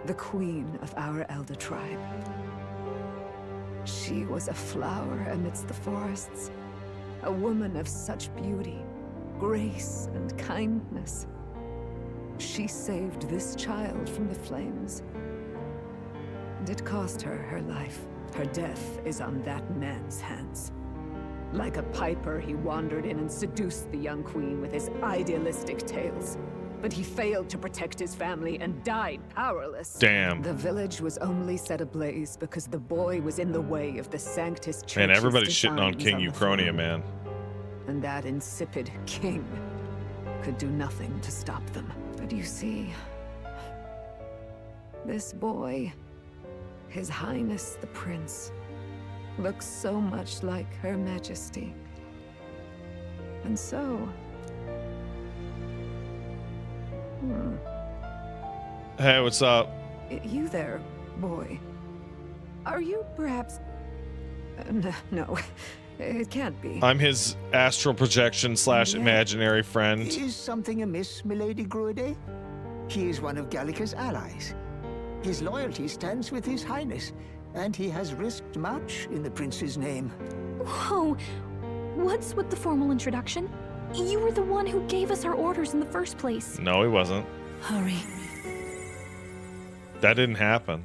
the queen of our elder tribe. She was a flower amidst the forests, a woman of such beauty, grace, and kindness. She saved this child from the flames, and it cost her her life. Her death is on that man's hands. Like a piper, he wandered in and seduced the young queen with his idealistic tales. But he failed to protect his family and died powerless. Damn. The village was only set ablaze because the boy was in the way of the Sanctus Church's Man, everybody's shitting on designs King the Uchronia, throne. man. And that insipid king could do nothing to stop them. But you see, this boy, His Highness the Prince, looks so much like Her Majesty. And so... Hey, what's up? You there, boy. Are you perhaps... no, it can't be. I'm his astral projection / imaginary friend. Is something amiss, Milady Gruide? He is one of Gallica's allies. His loyalty stands with His Highness, and he has risked much in the prince's name. Whoa! What's with the formal introduction? You were the one who gave us our orders in the first place. No, he wasn't. Hurry. That didn't happen.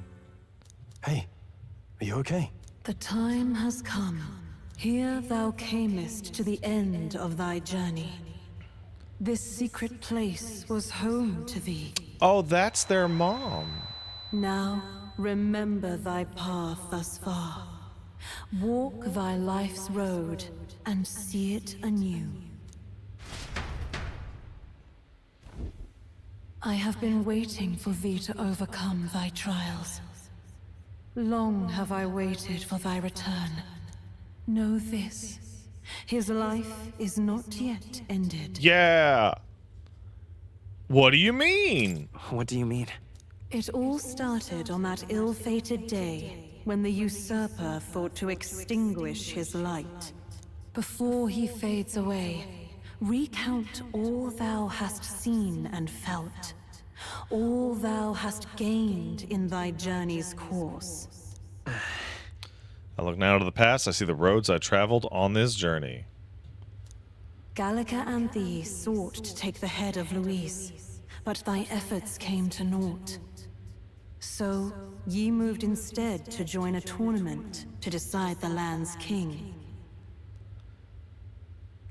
Hey, are you okay? The time has come. Here thou camest to the end of thy journey. This secret place was home to thee. Oh, that's their mom. Now, remember thy path thus far. Walk thy life's road and see it anew. I have been waiting for thee to overcome thy trials. Long have I waited for thy return. Know this, his life is not yet ended. Yeah. What do you mean? What do you mean? It all started on that ill-fated day when the usurper thought to extinguish his light. Before he fades away, recount all thou hast seen and felt, all thou hast gained in thy journey's course. I look now to the past, I see the roads I traveled on this journey. Gallica and thee sought to take the head of Luis, but thy efforts came to naught. So, ye moved instead to join a tournament to decide the land's king.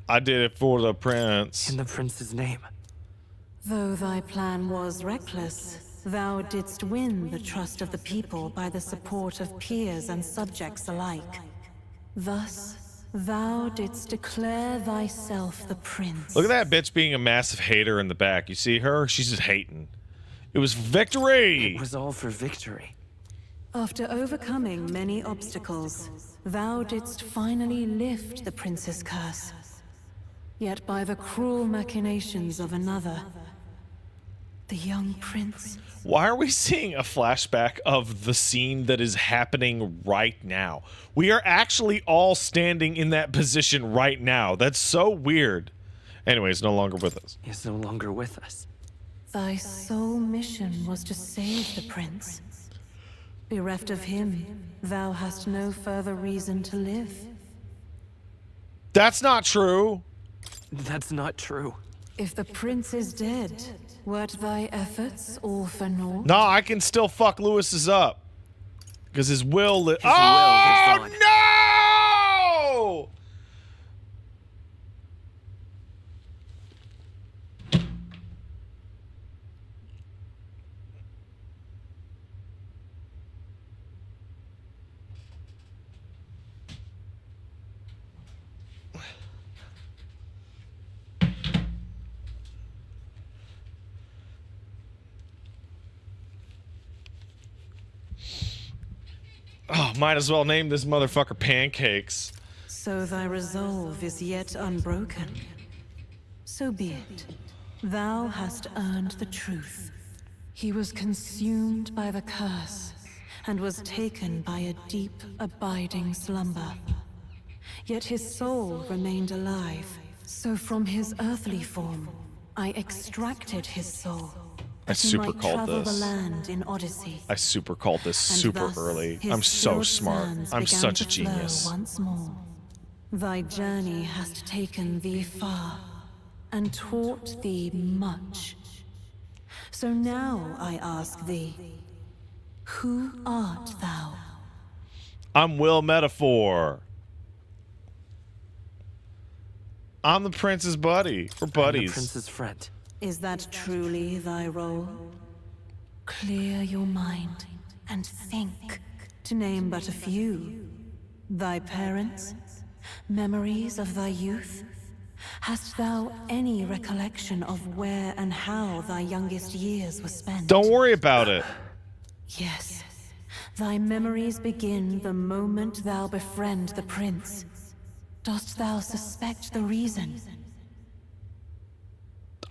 I did it for the prince. In the prince's name. Though thy plan was reckless, thou didst win the trust of the people by the support of peers and subjects alike. Thus, thou didst declare thyself the prince. Look at that bitch being a massive hater in the back. You see her? She's just hating. It was victory! It was all for victory. After overcoming many obstacles, thou didst finally lift the prince's curse. Yet by the cruel machinations of another, the young prince... Why are we seeing a flashback of the scene that is happening right now? We are actually all standing in that position right now. That's so weird. Anyways, no longer with us. He's no longer with us. Thy sole mission was to save the prince. Bereft of him, thou hast no further reason to live. That's not true. That's not true. If the prince is dead, wert thy efforts all for naught? No, I can still fuck Lewis's up. Because his will... will oh, lives on. no! Oh, might as well name this motherfucker Pancakes. So thy resolve is yet unbroken. So be it. Thou hast earned the truth. He was consumed by the curse, and was taken by a deep, abiding slumber. Yet his soul remained alive, so from his earthly form, I extracted his soul. that he super might called travel this. the land in Odyssey. I super called this And super thus early. his I'm so filled smart. sands I'm began such a to flow genius. Once more. Thy journey hast taken thee far, and taught thee much. So now I ask thee, who art thou? I'm Will Metaphor. I'm the prince's buddy. We're buddies. I'm the prince's friend. Is that truly thy role? Clear your mind and think, to name but a few. Thy parents, memories of thy youth? Hast thou any recollection of where and how thy youngest years were spent? Don't worry about it. Yes. Thy memories begin the moment thou befriend the prince. Dost thou suspect the reason?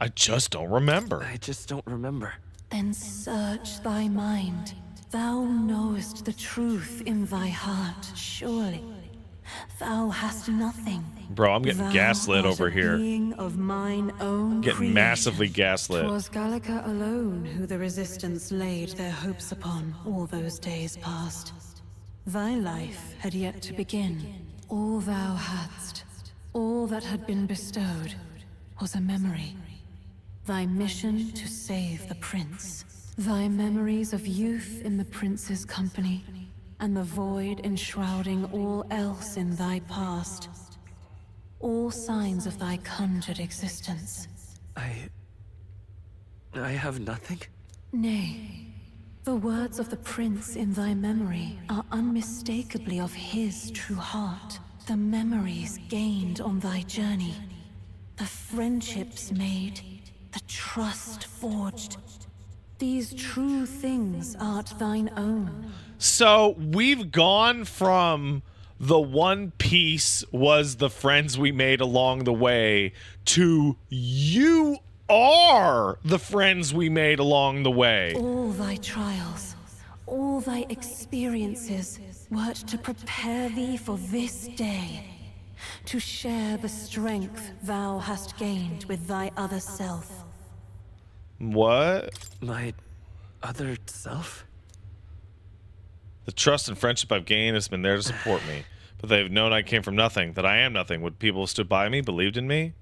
I just don't remember. I just don't remember. Then search thy mind. Thou knowest the truth in thy heart, surely. Thou hast nothing. Bro, I'm getting gaslit over here. Being of mine own Getting creation. massively gaslit. 'Twas Gallica alone who the resistance laid their hopes upon all those days past. Thy life had yet to begin. All thou hadst, all that had been bestowed, was a memory. Thy mission to save the prince. Thy memories of youth in the prince's company, and the void enshrouding all else in thy past. All signs of thy conjured existence. I have nothing? Nay, the words of the prince in thy memory are unmistakably of his true heart. The memories gained on thy journey, the friendships made, the trust forged. These true things art thine own. So we've gone from the one piece was the friends we made along the way to you are the friends we made along the way. All thy trials, all thy experiences wert to prepare thee for this day, to share the strength thou hast gained with thy other self. What? My other self? The trust and friendship I've gained has been there to support me, but they've known I came from nothing, that I am nothing. Would people who stood by me, believed in me?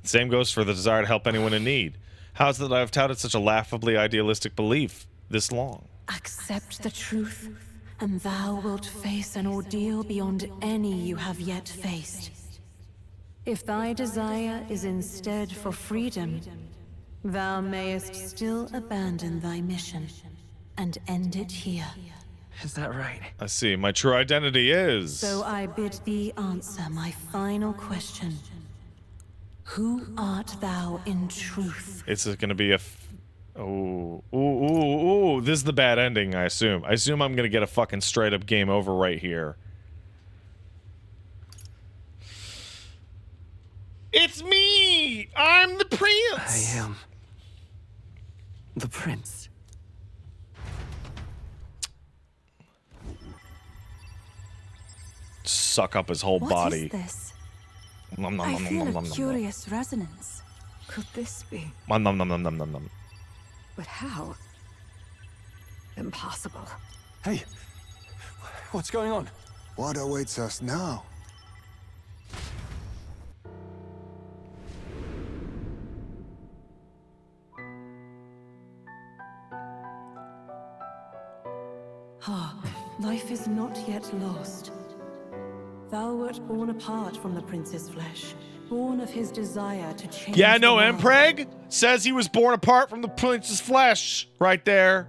The same goes for the desire to help anyone in need. How is it that I've touted such a laughably idealistic belief this long? Accept the truth, and thou wilt face an ordeal beyond any you have yet faced. If thy desire is instead for freedom, thou mayest still abandon thy mission and end it here. Is that right? I see. My true identity is... So I bid thee answer my final question. Who art thou in truth? It's going to be a... Ooh. This is the bad ending, I assume. I assume I'm going to get a fucking straight up game over right here. It's me! I'm the prince! I am the prince. Suck up his whole body. What is this? Nom, nom, I nom, nom, feel nom, a nom, nom, curious resonance. Could this be? nom, nom, nom, nom, nom, nom, nom. But how? Impossible. Hey, what's going on? What awaits us now? Ah, life is not yet lost. Thou wert born apart from the prince's flesh, born of his desire to change. Yeah, no, the world. Mpreg says he was born apart from the prince's flesh. Right there.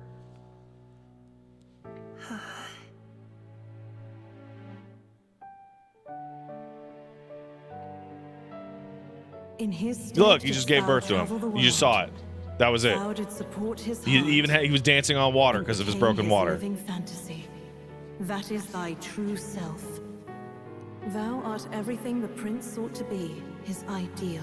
In his Look, he just gave birth to him. You just saw it. That was it. Thou did support his He heart even he was dancing on water because of his became broken his water. living fantasy. That is thy true self. Thou art everything the prince sought to be, his ideal.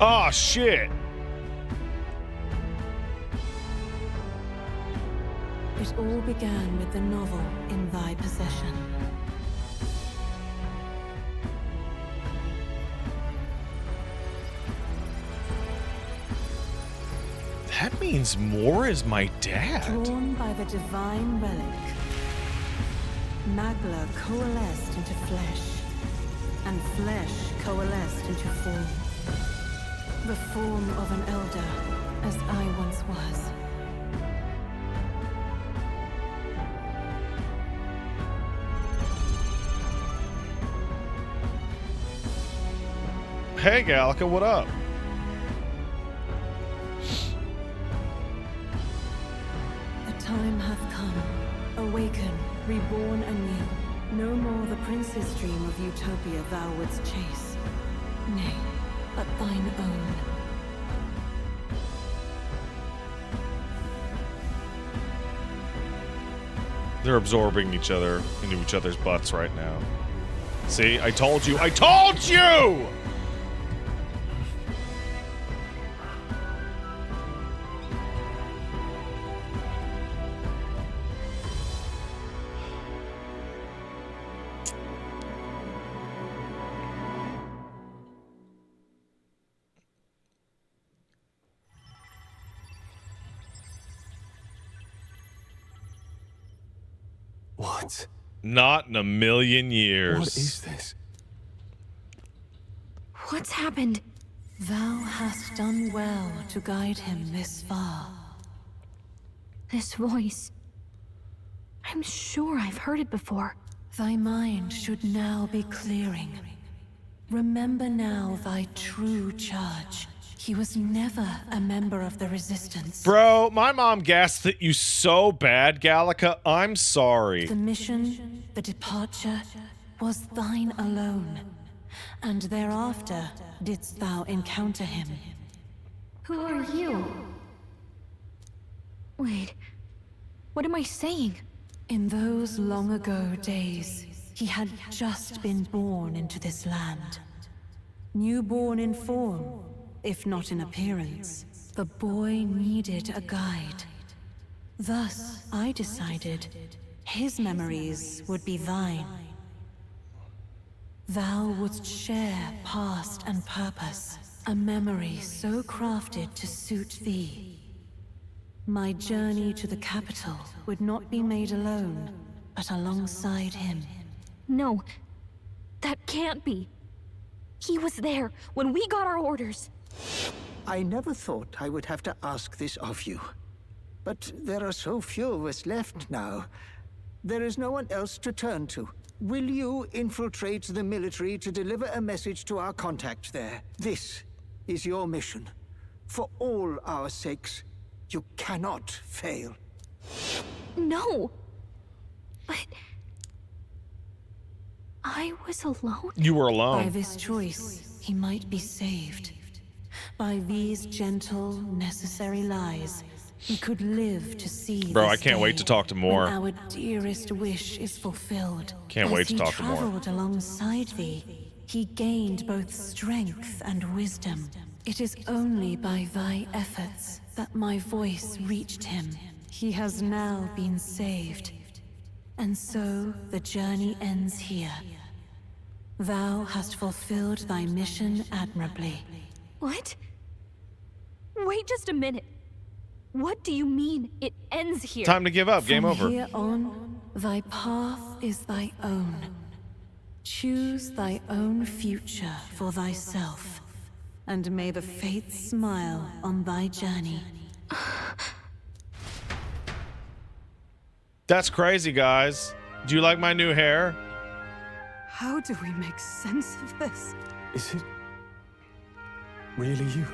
Oh shit. It all began with the novel in thy possession. That means Moore is my dad. Drawn by the divine relic, Magla coalesced into flesh, and flesh coalesced into form. The form of an elder, as I once was. Hey, Gallica, what up? The time hath come. Awaken, reborn anew. No more the prince's dream of utopia thou wouldst chase. Nay, but thine own. They're absorbing each other into each other's butts right now. See, I told you. I told you! What? Not in a million years. What is this? What's happened? Thou hast done well to guide him this far. This voice. I'm sure I've heard it before. Thy mind should now be clearing. Remember now thy true charge. He was never a member of the Resistance. Bro, my mom gassed at you so bad, Gallica. I'm sorry. The mission, the departure, was thine alone. And thereafter didst thou encounter him. Who are you? Wait, what am I saying? In those long ago days, he had just been born into this land. Newborn in form, if not in appearance. The boy needed a guide. Thus, I decided his memories would be thine. Thou wouldst share past and purpose, a memory so crafted to suit thee. My journey to the capital would not be made alone, but alongside him. No, that can't be. He was there when we got our orders. I never thought I would have to ask this of you. But there are so few of us left now. There is no one else to turn to. Will you infiltrate the military to deliver a message to our contact there? This is your mission. For all our sakes, you cannot fail. No! But... I was alone? You were alone. By this choice, he might be saved. By these gentle, necessary lies, he could live to see Bro, this I can't wait to talk to Moore. when our dearest wish is fulfilled. Can't wait to talk to Moore. As he traveled alongside thee, he gained both strength and wisdom. It is only by thy efforts that my voice reached him. He has now been saved. And so the journey ends here. Thou hast fulfilled thy mission admirably. What? Wait just a minute. What do you mean it ends here? Time to give up. Game over. From here on, thy path is thy own. Choose thy own future for thyself. And may the fates smile on thy journey. That's crazy, guys. Do you like my new hair? How do we make sense of this? Is it really you?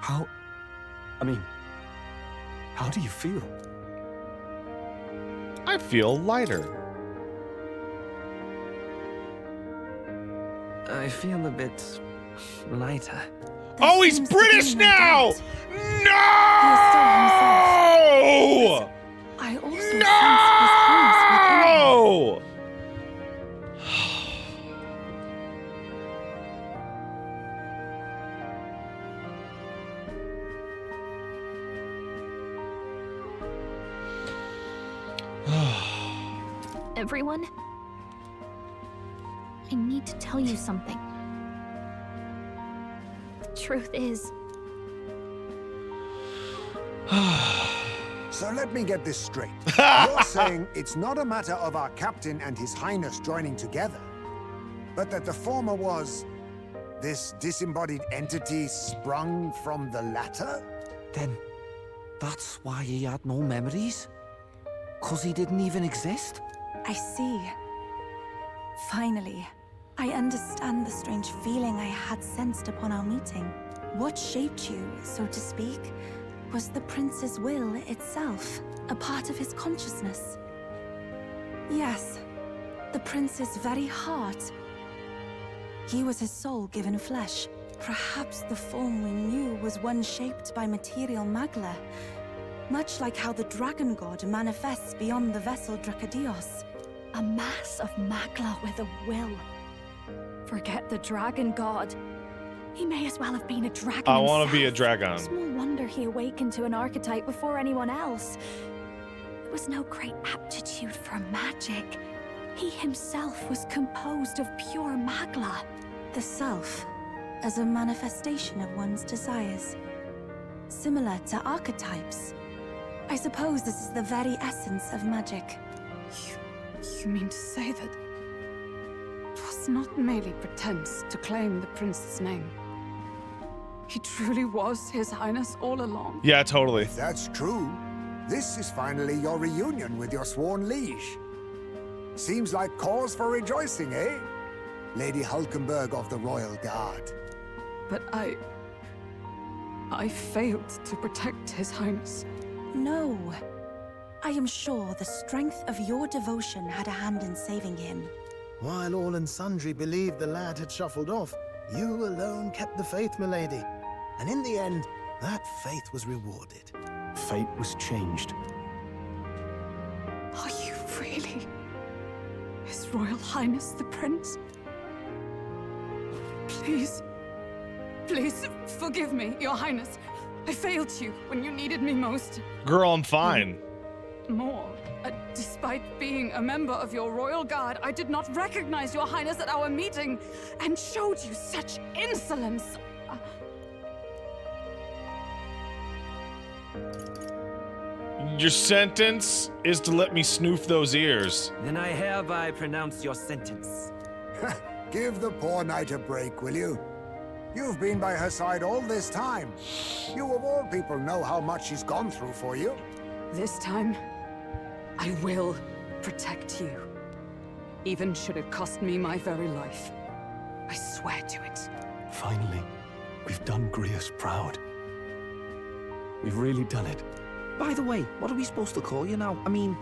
How do you feel? I feel lighter. I feel a bit lighter. Oh, he's British now! No! I also No! everyone. I need to tell you something. The truth is... So let me get this straight. You're saying it's not a matter of our captain and his highness joining together, but that the former was this disembodied entity sprung from the latter? Then that's why he had no memories? 'Cause he didn't even exist? I see. Finally, I understand the strange feeling I had sensed upon our meeting. What shaped you, so to speak, was the prince's will itself, a part of his consciousness. Yes, the prince's very heart. He was his soul given flesh. Perhaps the form we knew was one shaped by material magla, much like how the dragon god manifests beyond the vessel Drakadios. A mass of magla with a will. Forget the dragon god. He may as well have been a dragon I want to be a himself. dragon. Small wonder he awakened to an archetype before anyone else. There was no great aptitude for magic. He himself was composed of pure magla. The self, as a manifestation of one's desires. Similar to archetypes. I suppose this is the very essence of magic. You mean to say that it was not merely pretense to claim the prince's name? He truly was His Highness all along? Yeah, totally. If that's true, this is finally your reunion with your sworn liege. Seems like cause for rejoicing, eh? Lady Hulkenberg of the Royal Guard. But I failed to protect His Highness. No. I am sure the strength of your devotion had a hand in saving him. While all and sundry believed the lad had shuffled off, you alone kept the faith, milady. And in the end, that faith was rewarded. Fate was changed. Are you really His Royal Highness the Prince? Please, please forgive me, Your Highness. I failed you when you needed me most. Girl, I'm fine. More. Despite being a member of your royal guard, I did not recognize Your Highness at our meeting and showed you such insolence. Your sentence is to let me snoof those ears. Then I hereby pronounce your sentence. Give the poor knight a break, will you? You've been by her side all this time. You of all people know how much she's gone through for you. This time, I will protect you. Even should it cost me my very life. I swear to it. Finally, we've done Grius proud. We've really done it. By the way, what are we supposed to call you now? I mean,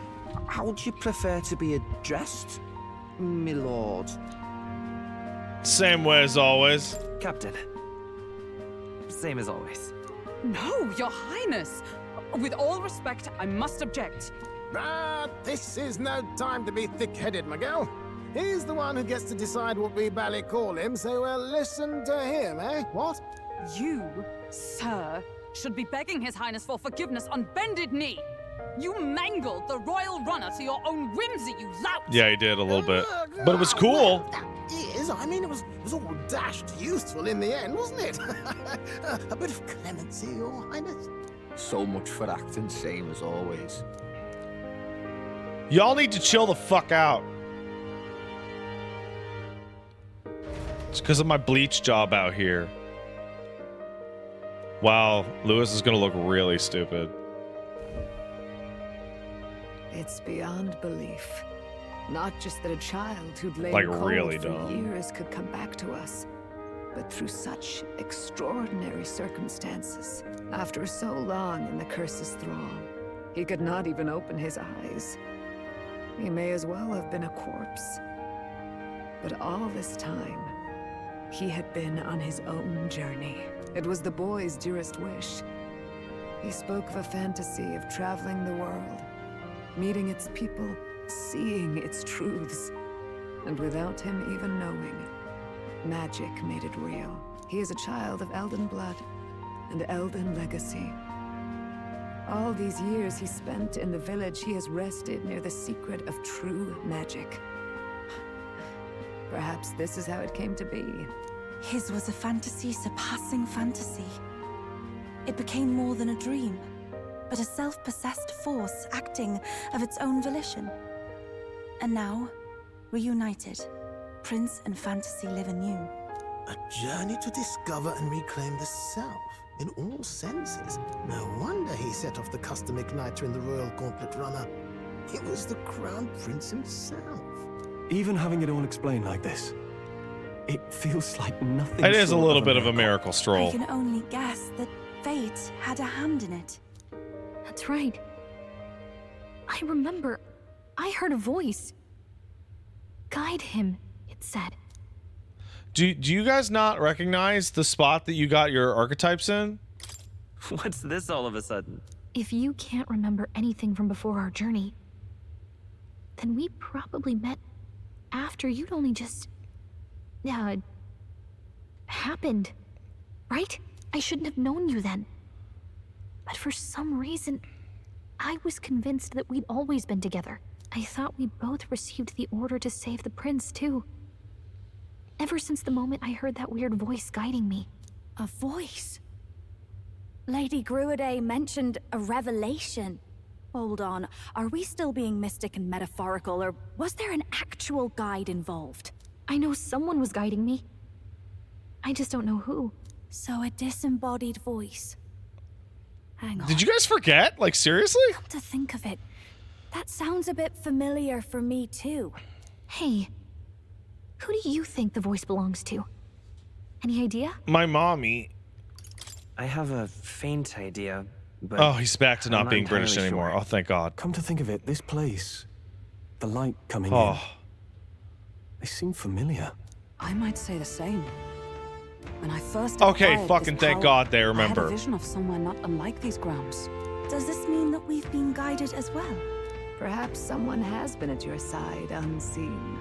how would you prefer to be addressed, my lord? Same way as always. Captain. Same as always. No, Your Highness! With all respect, I must object. But this is no time to be thick-headed, Miguel. He's the one who gets to decide what we bally call him, so we'll listen to him, eh? What? You, sir, should be begging His Highness for forgiveness on bended knee. You mangled the royal runner to your own whimsy, you lout! Yeah, he did a little bit. But it was cool. I mean, it was all dashed useful in the end, wasn't it? A bit of clemency, Your Highness. So much for acting same as always. Y'all need to chill the fuck out. It's because of my bleach job out here. Wow, Lewis is gonna look really stupid. It's beyond belief. Not just that a child who'd lain Like, cold really for dumb. years could come back to us, but through such extraordinary circumstances. After so long in the curse's thrall, he could not even open his eyes. He may as well have been a corpse. But all this time, he had been on his own journey. It was the boy's dearest wish. He spoke of a fantasy of traveling the world, meeting its people, seeing its truths. And without him even knowing, magic made it real. He is a child of Elden blood and Elden legacy. All these years he spent in the village, he has rested near the secret of true magic. Perhaps this is how it came to be. His was a fantasy surpassing fantasy. It became more than a dream, but a self-possessed force acting of its own volition. And now, reunited, Prince and fantasy live anew. A journey to discover and reclaim the self, in all senses. No wonder he set off the custom igniter in the Royal Gauntlet Runner. It was the Crown Prince himself. Even having it all explained like this, it feels like nothing. It is a little bit of a miracle stroll. I can only guess that fate had a hand in it. That's right. I remember. I heard a voice. Guide him, it said. Do you guys not recognize the spot that you got your archetypes in? What's this all of a sudden? If you can't remember anything from before our journey, then we probably met after you'd only just... happened. Right? I shouldn't have known you then. But for some reason, I was convinced that we'd always been together. I thought we both received the order to save the prince, too. Ever since the moment I heard that weird voice guiding me. A voice? Lady Gruaday mentioned a revelation. Hold on, are we still being mystic and metaphorical, or was there an actual guide involved? I know someone was guiding me. I just don't know who. So a disembodied voice. Hang on. Did you guys forget? Like, seriously? Come to think of it, that sounds a bit familiar for me too. Hey, who do you think the voice belongs to? Any idea? My mommy. I have a faint idea, but... Oh, he's back to not I'm being British entirely anymore. sure. Oh, thank God. Come to think of it, this place, the light coming Oh. in, they seem familiar. I might say the same. When I first Okay, acquired fucking this thank power, God they I had remember. a vision of somewhere not unlike these grounds. Does this mean that we've been guided as well? Perhaps someone has been at your side unseen,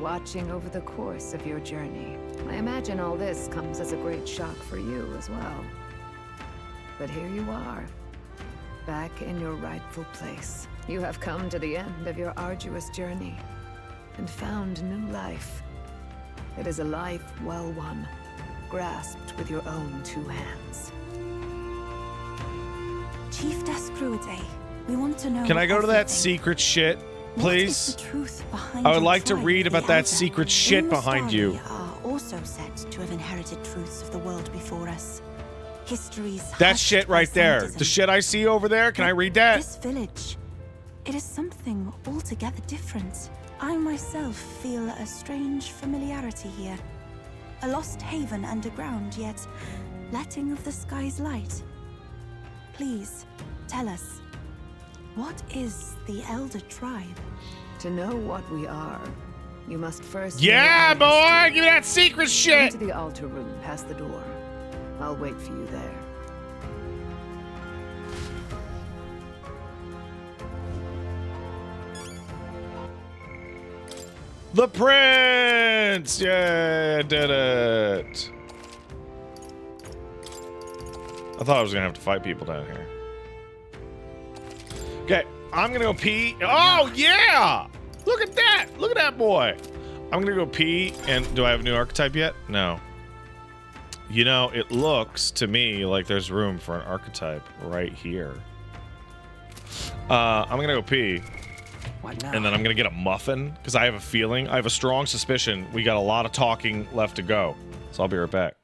watching over the course of your journey. I imagine all this comes as a great shock for you as well. But here you are, back in your rightful place. You have come to the end of your arduous journey and found new life. It is a life well won, grasped with your own two hands. Chief Gruaday, we want to know. Can I go to that everything. secret shit, What is please? the truth behind I would your like to tribe, read the about that Elder? secret shit behind you. Are also said to have inherited truths of the world before us. History's That hushed shit by right there. scientism. The shit I see over there. Can I read that? This village, it is something altogether different. I myself feel a strange familiarity here. A lost haven underground, yet letting of the sky's light. Please, tell us, what is the Elder Tribe? To know what we are, you must first... Yeah, know our boy! Give me that secret shit! Into the altar room, past the door. I'll wait for you there. The prince! Yeah, I did it. I thought I was gonna have to fight people down here. Okay, I'm gonna go pee. Oh, yeah! Look at that! Look at that boy! I'm gonna go pee, and do I have a new archetype yet? No. You know, it looks to me like there's room for an archetype right here. I'm gonna go pee. What now? And then I'm gonna get a muffin because I have a feeling, I have a strong suspicion we got a lot of talking left to go. So I'll be right back.